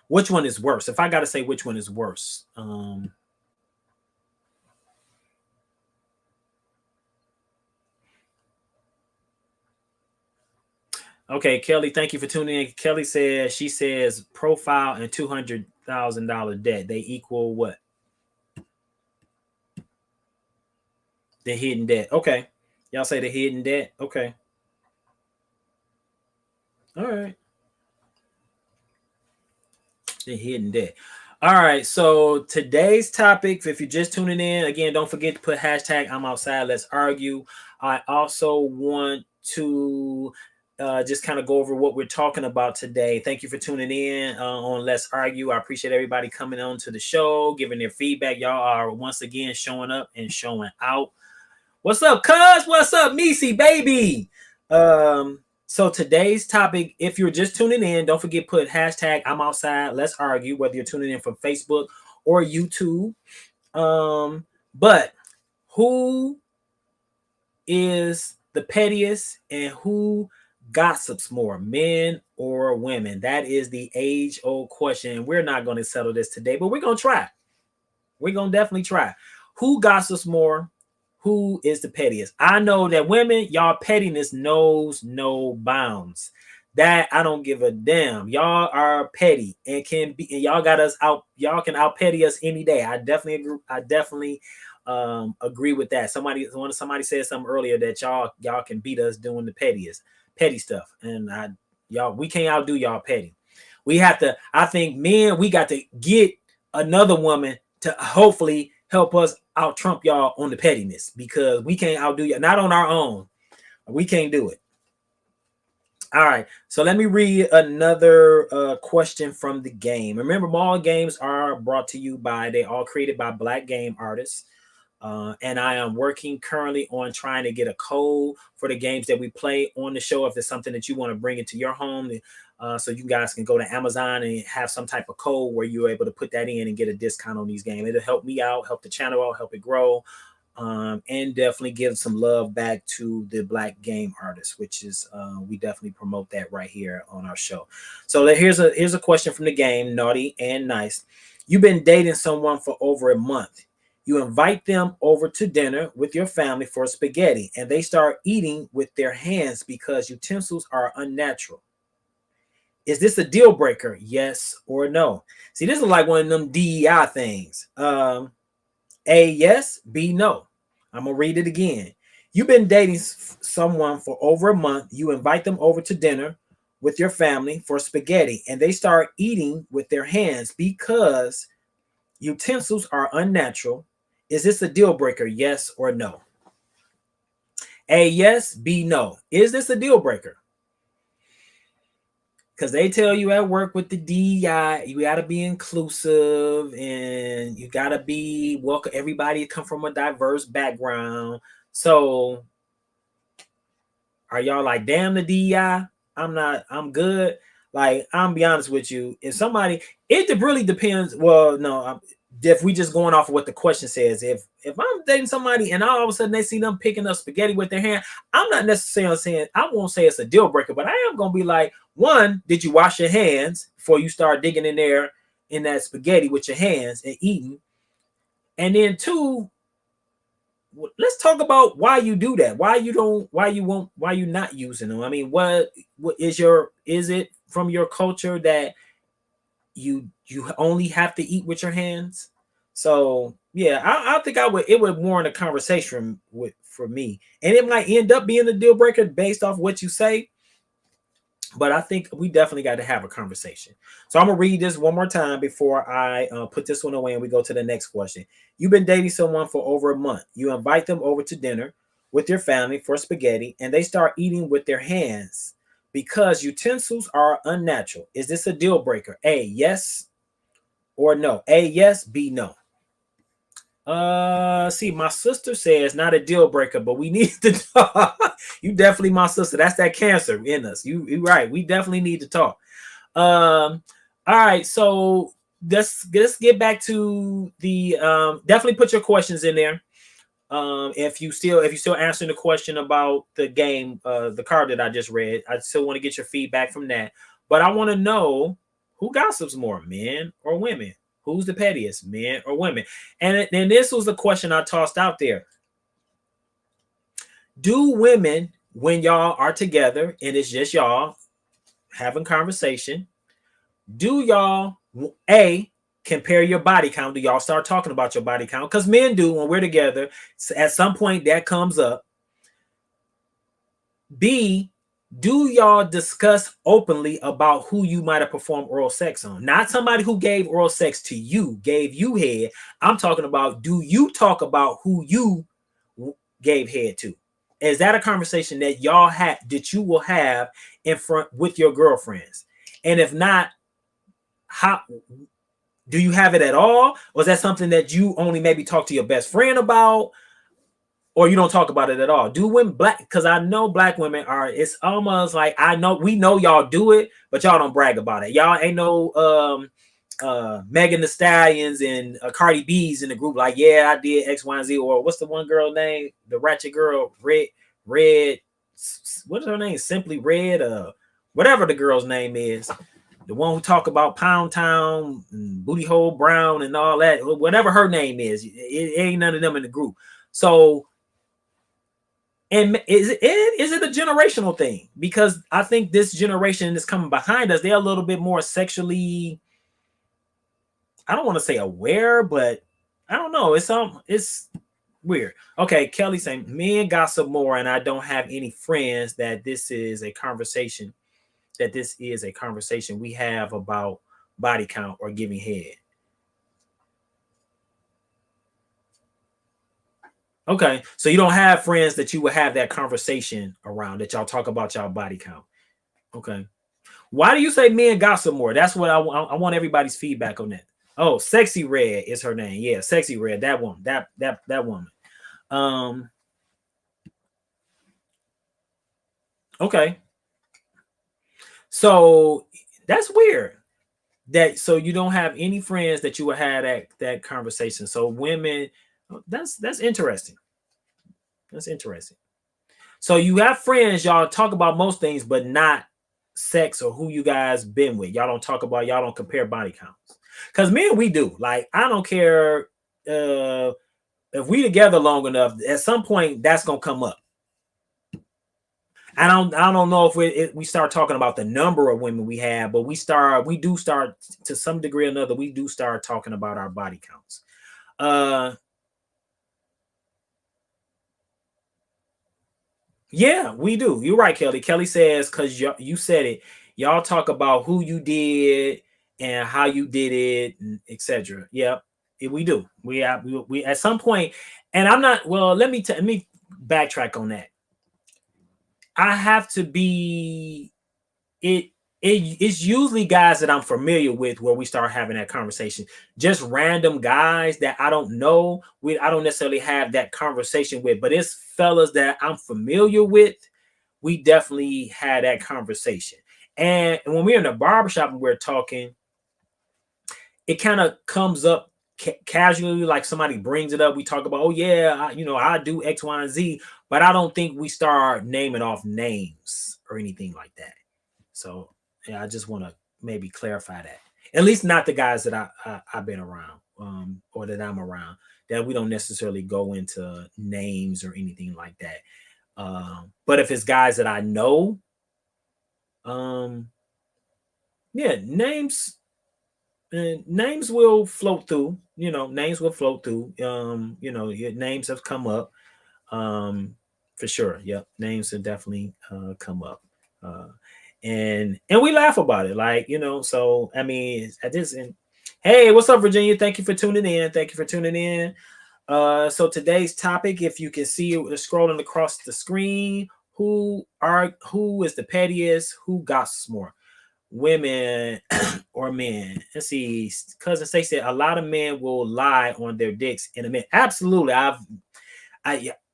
which one is worse? If I gotta say which one is worse. Okay, Kelly, thank you for tuning in. Kelly she says profile and $200,000 debt. They equal what? The hidden debt. Okay. Y'all say the hidden debt. Okay. All right. The hidden debt. All right. So today's topic, if you're just tuning in, again, don't forget to put hashtag I'm outside. Let's argue. I also want to just kind of go over what we're talking about today. Thank you for tuning in on Let's Argue. I appreciate everybody coming on to the show, giving their feedback. Y'all are once again showing up and showing out. What's up, cuz? What's up, Meesy, baby? So today's topic, if you're just tuning in, don't forget put hashtag I'm outside. Let's argue, whether you're tuning in from Facebook or YouTube. But who is the pettiest and who gossips more, men or women? That is the age-old question. We're not going to settle this today, but we're going to try. We're going to definitely try. Who gossips more? Who is the pettiest? I know that women, y'all pettiness knows no bounds. That I don't give a damn. Y'all are petty and can be, and y'all got us out. Y'all can out petty us any day. I definitely agree. I definitely agree with that. Somebody said something earlier that y'all can beat us doing the petty stuff, and we can't outdo y'all petty. We have to. I think men, we got to get another woman to hopefully help us out trump y'all on the pettiness, because we can't outdo you. Not on our own. We can't do it. All right. So let me read another question from the game. Remember, all games are brought to you they all created by Black game artists. And I am working currently on trying to get a code for the games that we play on the show. If there's something that you want to bring into your home, so you guys can go to Amazon and have some type of code where you're able to put that in and get a discount on these games. It'll help me out, help the channel out, help it grow. and definitely give some love back to the Black game artists, which is we definitely promote that right here on our show. So here's a question from the game, naughty and nice. You've been dating someone for over a month. You invite them over to dinner with your family for spaghetti, and they start eating with their hands because utensils are unnatural. Is this a deal breaker? Yes or no? See, this is like one of them DEI things. A, yes. B, no. I'm going to read it again. You've been dating someone for over a month. You invite them over to dinner with your family for spaghetti, and they start eating with their hands because utensils are unnatural. Is this a deal breaker? Yes or no? A, yes. B, no. Is this a deal breaker? Because they tell you at work with the DEI, you got to be inclusive and you got to be welcome. Everybody come from a diverse background. So are y'all like, damn the DEI? I'm good. Like, I'm be honest with you. If somebody, it really depends. Well, no, if we just going off of what the question says, if I'm dating somebody and all of a sudden they see them picking up spaghetti with their hand, I'm not necessarily saying, I won't say it's a deal breaker, but I am gonna be like, one, did you wash your hands before you start digging in there in that spaghetti with your hands and eating? And then two, let's talk about why you do that. Why you not using them? I mean, what is it from your culture that you only have to eat with your hands? So yeah, I think it would warrant a conversation for me, and it might end up being a deal breaker based off what you say. But I think we definitely got to have a conversation. So I'm gonna read this one more time before I put this one away and we go to the next question. You've been dating someone for over a month. You invite them over to dinner with your family for spaghetti, and they start eating with their hands because utensils are unnatural. Is this a deal breaker? A, yes or no? A, yes. B, no. See, my sister says not a deal breaker, but we need to talk. You definitely my sister. That's that cancer in us. You right. We definitely need to talk. All right. So let's get back to the definitely put your questions in there. If you still answering the question about the game, the card that I just read, I still want to get your feedback from that. But I want to know who gossips more, men or women? Who's the pettiest, men or women? And then this was the question I tossed out there. Do women, when y'all are together and it's just y'all having conversation, do y'all A, compare your body count? Do y'all start talking about your body count? Because men do when we're together. At some point that comes up. B, do y'all discuss openly about who you might have performed oral sex on? Not somebody who gave oral sex to you, gave you head. I'm talking about, do you talk about who you gave head to? Is that a conversation that y'all have, that you will have in front with your girlfriends? And if not, how do you have it at all? Or is that something that you only maybe talk to your best friend about? Or you don't talk about it at all? Do women black? Because I know black women are. It's almost like we know y'all do it, but y'all don't brag about it. Y'all ain't no Megan Thee Stallions and Cardi B's in the group. Like, yeah, I did X, Y, and Z. Or what's the one girl name? The ratchet girl, red. What is her name? Simply Red. Whatever the girl's name is. The one who talk about Pound Town, and Booty Hole Brown, and all that. Whatever her name is, it ain't none of them in the group. So. And is it a generational thing? Because I think this generation is coming behind us. They're a little bit more sexually, I don't want to say aware, but I don't know. It's weird. Okay, Kelly saying men gossip more, and I don't have any friends that this is a conversation we have about body count or giving head. Okay, so you don't have friends that you would have that conversation around, that y'all talk about y'all body count. Okay. Why do you say men gossip more? That's what I want everybody's feedback on that. Oh, Sexy Red is her name. Yeah, Sexy Red. That woman. That woman. Okay. So that's weird. So you don't have any friends that you would have that conversation. So women, that's interesting. That's interesting. So you have friends, y'all talk about most things, but not sex or who you guys been with. Y'all don't talk about, y'all don't compare body counts. Because men, we do. Like, I don't care if we together long enough, at some point that's gonna come up. I don't know if we start talking about the number of women we have, but we do start to some degree or another, we do start talking about our body counts. Yeah, we do. You're right, Kelly. Kelly says, because you said it, y'all talk about who you did and how you did it, and etc. Yep, we do. We at some point, and I'm not. Well, let me backtrack on that. I have to be it. It's usually guys that I'm familiar with where we start having that conversation. Just random guys that I don't know. I don't necessarily have that conversation with, but it's fellas that I'm familiar with. We definitely had that conversation. And when we're in the barbershop and we're talking, it kind of comes up casually, like somebody brings it up. We talk about, oh yeah, I do X, Y, and Z, but I don't think we start naming off names or anything like that. So yeah, I just want to maybe clarify that. At least not the guys that I've been around, or that I'm around. That we don't necessarily go into names or anything like that. But if it's guys that I know, um, yeah, names will float through. Names will float through. Your names have come up, for sure. Yep, names have definitely come up, uh, and we laugh about it, like So I mean, at this and hey, what's up, Virginia? Thank you for tuning in. Thank you for tuning in. So today's topic, if you can see it scrolling across the screen, who is the pettiest? Who gossips more? Women or men? Let's see. Cousin Stacey said a lot of men will lie on their dicks in a minute. Absolutely.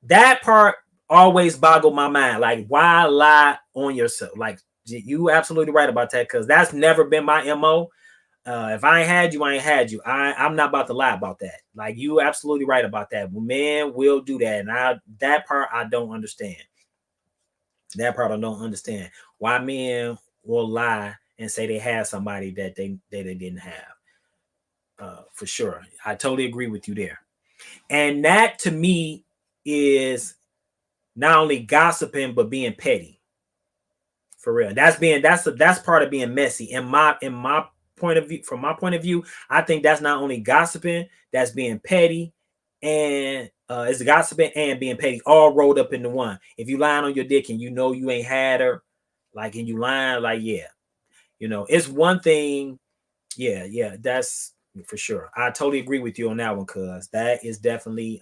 That part always boggled my mind. Like, why lie on yourself? Like, you absolutely right about that, because that's never been my MO. If I ain't had you, I ain't had you. I'm not about to lie about that. Like, you absolutely right about that. Men will do that, and that part I don't understand. That part I don't understand. Why men will lie and say they have somebody that they didn't have. For sure, I totally agree with you there. And that to me is not only gossiping but being petty. For real, that's part of being messy. In my point of view, from my point of view, I think that's not only gossiping, that's being petty, and it's gossiping and being petty all rolled up into one. If you lying on your dick and you ain't had her, like, and you lying, like, yeah, it's one thing. Yeah, that's for sure. I totally agree with you on that one, cuz that is definitely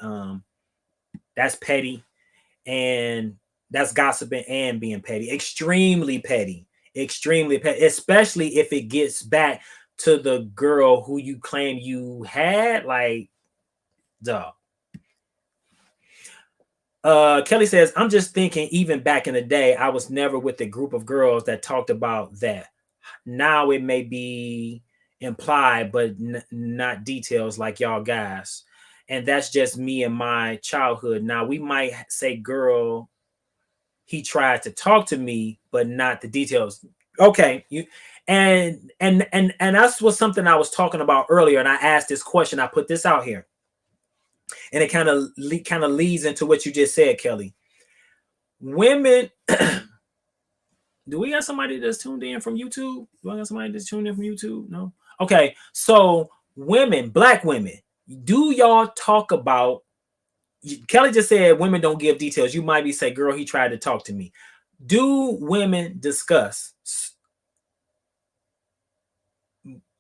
that's petty, and that's gossiping and being petty. Extremely petty. Extremely petty, especially if it gets back to the girl who you claim you had. Like, duh. Kelly says, I'm just thinking, even back in the day, I was never with a group of girls that talked about that. Now it may be implied, but not details like y'all guys. And that's just me and my childhood. Now we might say, girl, he tried to talk to me, but not the details. Okay, and that's was something I was talking about earlier, and I asked this question. I put this out here, and it kind of leads into what you just said, Kelly. Women, do we have somebody that's tuned in from YouTube? Do I have somebody that's tuned in from YouTube? No. Okay, so women, black women, do y'all talk about? Kelly just said women don't give details. You might be say, girl, he tried to talk to me. Do women discuss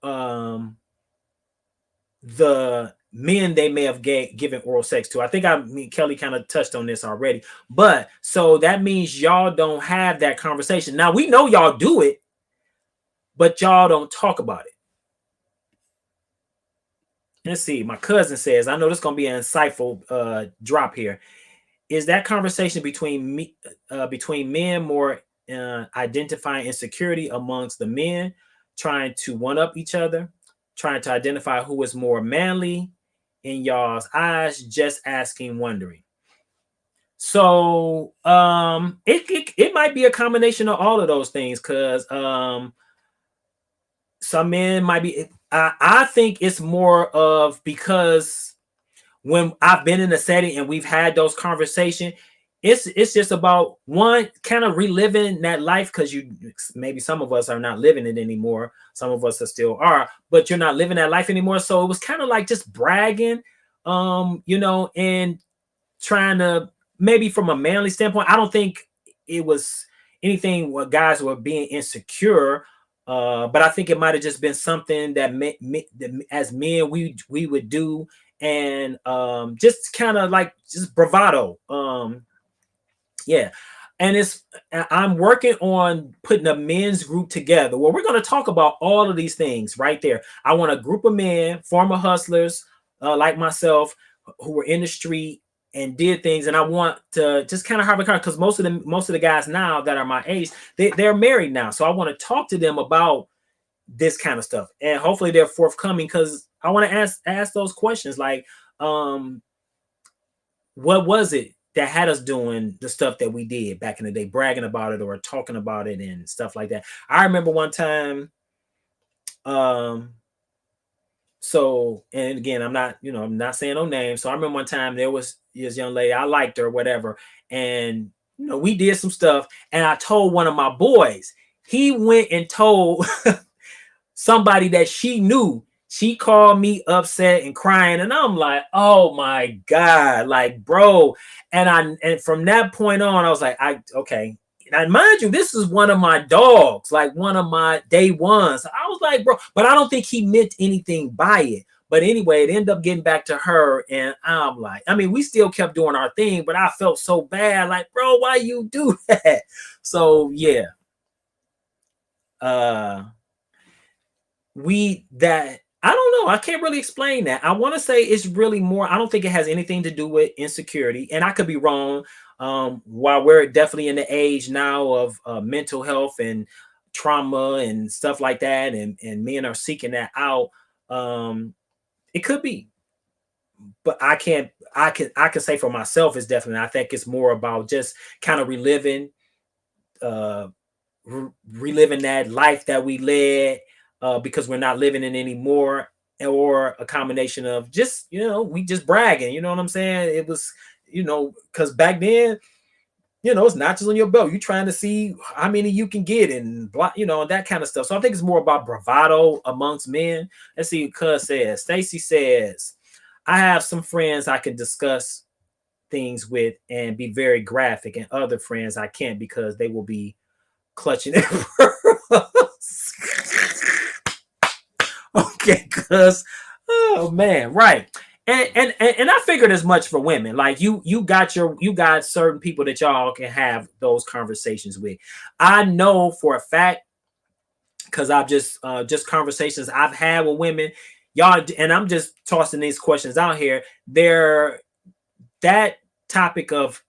the men they may have given oral sex to? I think Kelly kind of touched on this already, but so that means y'all don't have that conversation. Now we know y'all do it, but y'all don't talk about it. Let's see. My cousin says, I know this is gonna be an insightful drop here. Is that conversation between men more identifying insecurity amongst the men, trying to one up each other, trying to identify who is more manly in y'all's eyes? Just asking, wondering. So it might be a combination of all of those things, because some men might be. I think it's more of because when I've been in a setting and we've had those conversations, it's just about one kind of reliving that life, because you maybe some of us are not living it anymore. Some of us are still are, but you're not living that life anymore. So it was kind of like just bragging, and trying to, maybe from a manly standpoint. I don't think it was anything where guys were being insecure. But I think it might have just been something that, that as men we would do, and just kind of like just bravado. Yeah. And I'm working on putting a men's group together where we're going to talk about all of these things right there. I want a group of men, former hustlers, like myself, who were in the street and did things. And I want to just kind of have a conversation, because most of the guys now that are my age, they're married now. So I want to talk to them about this kind of stuff, and hopefully they're forthcoming, because I want to ask those questions, like, um what was it that had us doing the stuff that we did back in the day, bragging about it or talking about it and stuff like that. I remember one time, um so, and again, I'm not saying no names. So I remember one time there was this young lady, I liked her, whatever, and we did some stuff, and I told one of my boys. He went and told somebody that she knew. She called me upset and crying, and I'm like, oh my God, like, bro. And from that point on, I was like, okay. Now, mind you, this is one of my dogs, like one of my day ones. I was like, bro, but I don't think he meant anything by it. But anyway, it ended up getting back to her, and I'm like, I mean, we still kept doing our thing, but I felt so bad, like, bro, why you do that? So yeah. Uh we that I don't know. I can't really explain that. I want to say it's really more. I don't think it has anything to do with insecurity, and I could be wrong. While we're definitely in the age now of mental health and trauma and stuff like that, and men are seeking that out. It could be, but I can't. I can say for myself, it's definitely. I think it's more about just kind of reliving, uh, reliving that life that we led, because we're not living it anymore, or a combination of just, we just bragging. You know what I'm saying? It was, because back then, it's notches on your belt. You're trying to see how many you can get, and and that kind of stuff. So I think it's more about bravado amongst men. Let's see what Cuz says. Stacy says, I have some friends I can discuss things with and be very graphic, and other friends I can't because they will be clutching their pearls. Okay, cuz, oh man, right. And I figured as much for women. Like, you got certain people that y'all can have those conversations with. I know for a fact, because I've just conversations I've had with women, y'all, and I'm just tossing these questions out here. They're that topic of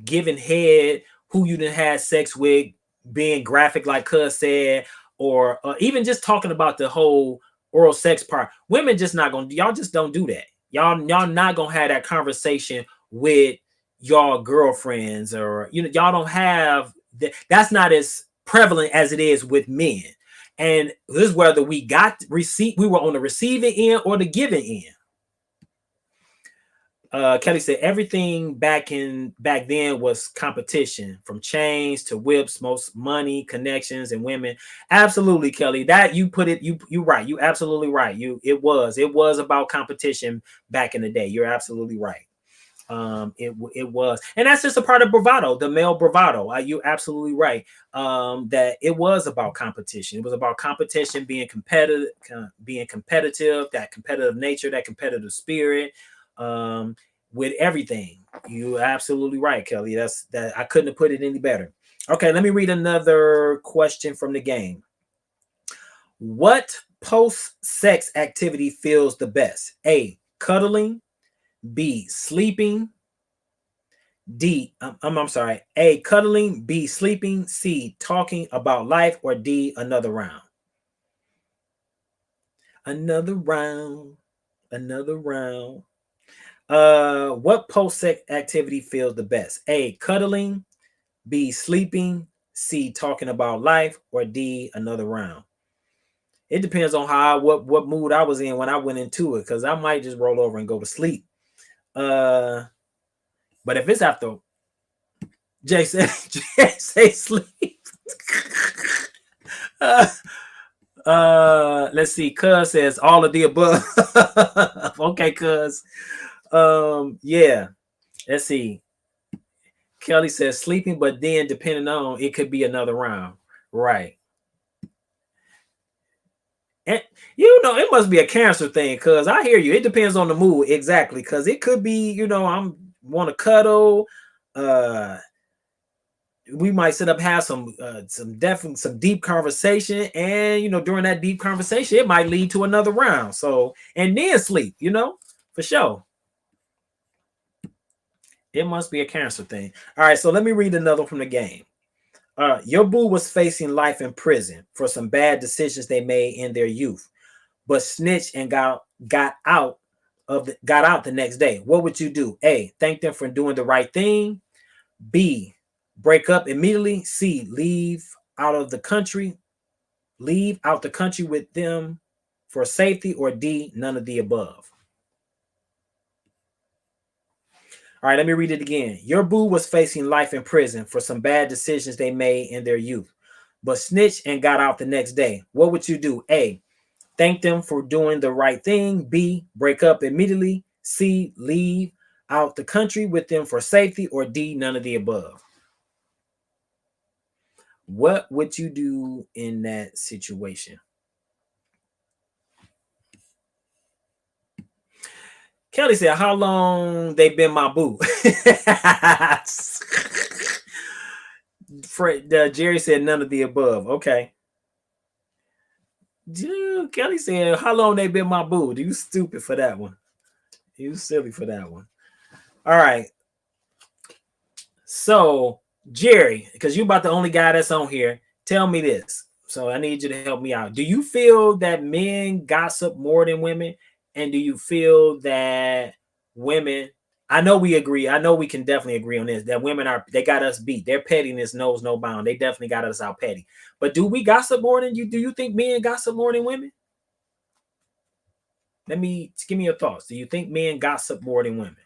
giving head, who you done had sex with, being graphic like Cuz said, or even just talking about the whole oral sex part. Women just not gonna. Y'all just don't do that. Y'all not gonna have that conversation with y'all girlfriends, or y'all don't have that. That's not as prevalent as it is with men. And this is whether we were on the receiving end or the giving end. Kelly said everything back then was competition, from chains to whips, most money, connections, and women. Absolutely, Kelly. That you put it, you right. You absolutely right. It was about competition back in the day. You're absolutely right. It was, and that's just a part of bravado, the male bravado. You're absolutely right. That it was about competition. It was about competition, being competitive, that competitive nature, that competitive spirit. Um, with everything. You absolutely right, Kelly. That I couldn't have put it any better. Okay, let me read another question from the game. What post-sex activity feels the best? A, cuddling. B, sleeping. I'm sorry. A, cuddling. B, sleeping. C, talking about life. Or D, another round. Another round. Another round. What post-sex activity feels the best? A, cuddling, B, sleeping, C, talking about life, or D, another round. It depends on what mood I was in when I went into it, because I might just roll over and go to sleep. But if it's after Jay say sleep. Let's see. Cuz says all of the above. Okay, cuz. Yeah. Let's see. Kelly says sleeping, but then depending on it could be another round. Right. And it must be a cancer thing, because I hear you. It depends on the mood, exactly. Because it could be, I'm want to cuddle. We might sit up, have some deep conversation, and during that deep conversation, it might lead to another round. So, and then sleep, for sure. It must be a cancer thing. All right, so let me read another from the game. Your boo was facing life in prison for some bad decisions they made in their youth, but snitched and got out the next day. What would you do? A, thank them for doing the right thing. B, break up immediately. C, leave out the country with them for safety. Or D, none of the above. All right, let me read it again. Your boo was facing life in prison for some bad decisions they made in their youth, but snitched and got out the next day. What would you do? A, thank them for doing the right thing. B, break up immediately. C, leave out the country with them for safety. Or D, none of the above. What would you do in that situation? Kelly said, how long they been my boo? Jerry said none of the above. Okay. Dude, Kelly said, how long they been my boo? You stupid for that one. You silly for that one. All right. So, Jerry, because you're about the only guy that's on here, tell me this. So I need you to help me out. Do you feel that men gossip more than women? And do you feel that women, I know we agree, I know we can definitely agree on this, that women they got us beat. Their pettiness knows no bound. They definitely got us out petty. But do we gossip more than you? Do you think men gossip more than women? Give me your thoughts. Do you think men gossip more than women?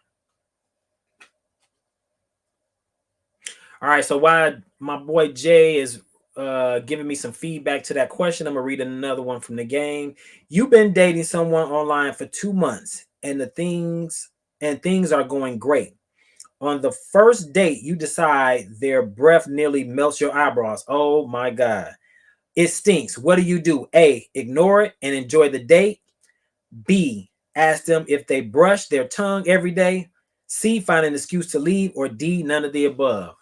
All right, so while my boy Jay is giving me some feedback to that question, I'm gonna read another one from the game. You've been dating someone online for 2 months, and things are going great. On the first date, you decide their breath nearly melts your eyebrows. Oh my God. It stinks. What do? A, ignore it and enjoy the date. B, ask them if they brush their tongue every day. C, find an excuse to leave. Or D, none of the above.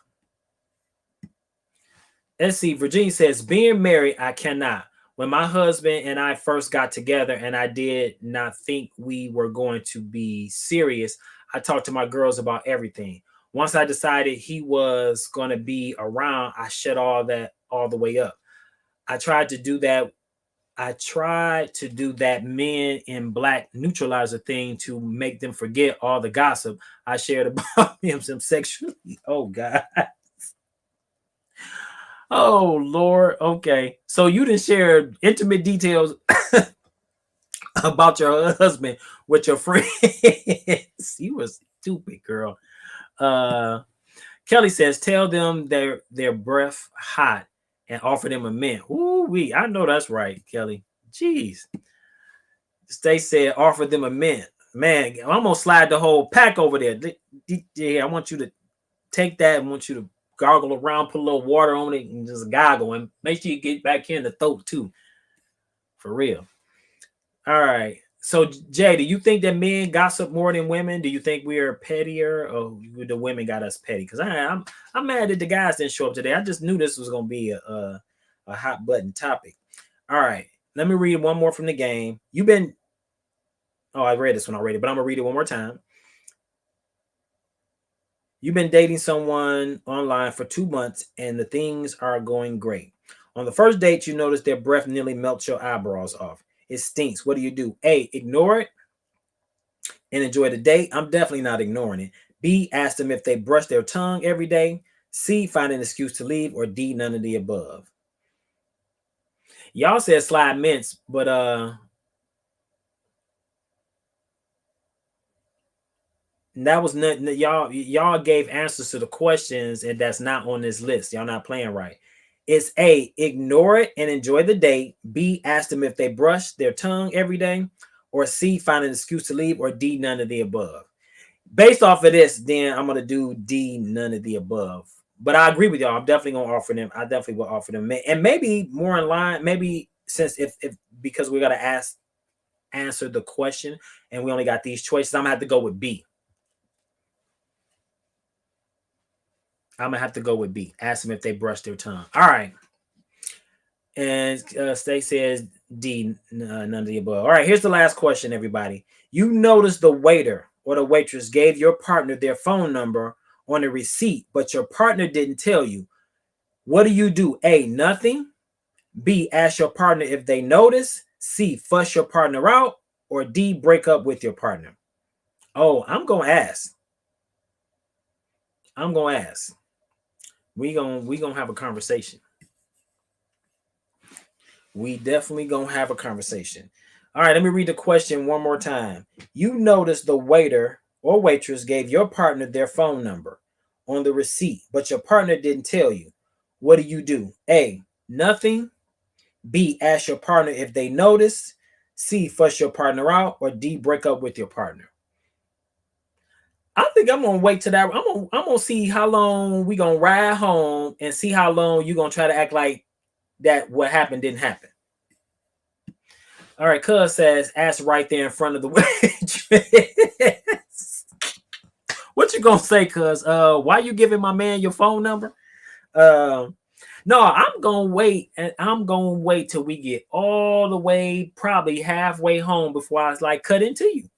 Let's see. Virginia says, being married, I cannot. When my husband and I first got together and I did not think we were going to be serious, I talked to my girls about everything. Once I decided he was going to be around, I shut all the way up. I tried to do that Men in Black neutralizer thing to make them forget all the gossip I shared about him sexually. Oh God. Oh Lord. Okay. So you didn't share intimate details about your husband with your friends. You was stupid, girl. Kelly says, tell them their breath hot and offer them a mint. Ooh, I know that's right, Kelly. Jeez. Stay said, offer them a mint. Man, I'm gonna slide the whole pack over there. Yeah, I want you to take that. I want you to gargle around, put a little water on it, and just goggle. And make sure you get back here in the throat too. For real. All right. So Jay, do you think that men gossip more than women? Do you think we are pettier, or the women got us petty? Because I'm mad that the guys didn't show up today. I just knew this was gonna be a hot button topic. All right. Let me read one more from the game. I read this one already, but I'm gonna read it one more time. You've been dating someone online for 2 months and the things are going great. On the first date, you notice their breath nearly melts your eyebrows off. It stinks. What do? A, ignore it. and enjoy the date, I'm definitely not ignoring it. B, ask them if they brush their tongue every day. C, find an excuse to leave. Or D, none of the above. Y'all said slide mints, but that was not y'all gave answers to the questions, and that's not on this list. Y'all not playing right. It's A, ignore it and enjoy the date. B, ask them if they brush their tongue every day. Or C, find an excuse to leave. Or D, none of the above. Based off of this, then I'm gonna do D, none of the above. But I agree with y'all. I'm definitely gonna offer them. I definitely will offer them, and maybe more in line. Maybe since if because we gotta answer the question, and we only got these choices, I'm gonna have to go with B. I'm gonna have to go with B. Ask them if they brush their tongue. All right. And Stay says D, none of the above. All right. Here's the last question, everybody. You notice the waiter or the waitress gave your partner their phone number on a receipt, but your partner didn't tell you. What do? A, nothing. B, ask your partner if they notice. C, fuss your partner out. Or D, break up with your partner. Oh, I'm gonna ask. I'm gonna ask. We gonna have a conversation. We definitely gonna have a conversation. All right, let me read the question one more time. You notice the waiter or waitress gave your partner their phone number on the receipt, but your partner didn't tell you. What do? A, nothing. B, ask your partner if they notice. C, fuss your partner out. Or D, break up with your partner. I think I'm gonna wait till that. I'm gonna see how long we gonna ride home and see how long you gonna try to act like that what happened didn't happen. All right, Cuz says, ask right there in front of the waitress. What you gonna say, Cuz? Why you giving my man your phone number? No, I'm gonna wait, and I'm gonna wait till we get all the way, probably halfway home before I was like cut into you.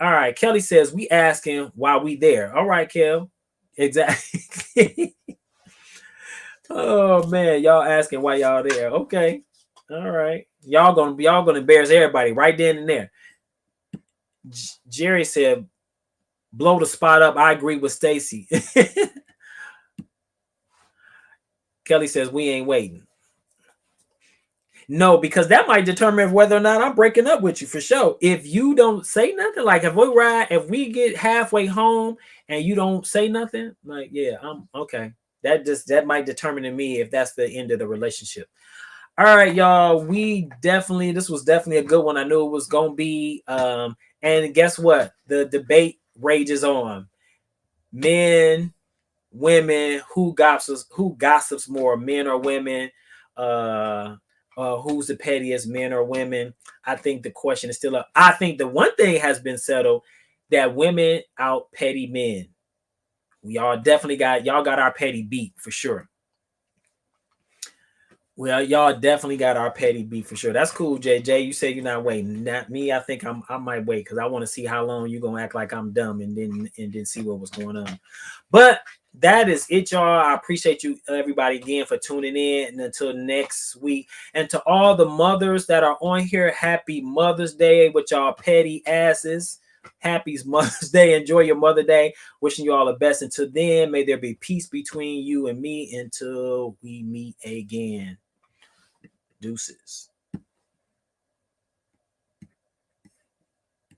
All right, Kelly says we asking why we there. All right, Kel. Exactly. Oh man, y'all asking why y'all there. Okay. All right. Y'all gonna embarrass everybody right then and there. Jerry said, blow the spot up. I agree with Stacy. Kelly says we ain't waiting. No, because that might determine whether or not I'm breaking up with you for sure. If you don't say nothing, like if we get halfway home and you don't say nothing, like yeah, I'm okay. That might determine to me if that's the end of the relationship. All right, y'all. This was definitely a good one. I knew it was gonna be. And guess what? The debate rages on. Men, women, who gossips more, men or women? Who's the pettiest, men or women? I think the question is still up. I think the one thing has been settled, that women out petty men. Y'all got our petty beat for sure. Well, y'all definitely got our petty beat for sure. That's cool, JJ. You say you're not waiting. Not me. I think I might wait because I want to see how long you're gonna act like I'm dumb and then see what was going on. But that is it, y'all. I appreciate you everybody again for tuning in. And until next week. And to all the mothers that are on here, happy Mother's Day with y'all petty asses. Happy Mother's Day. Enjoy your Mother Day. Wishing you all the best. Until then, may there be peace between you and me until we meet again. Deuces.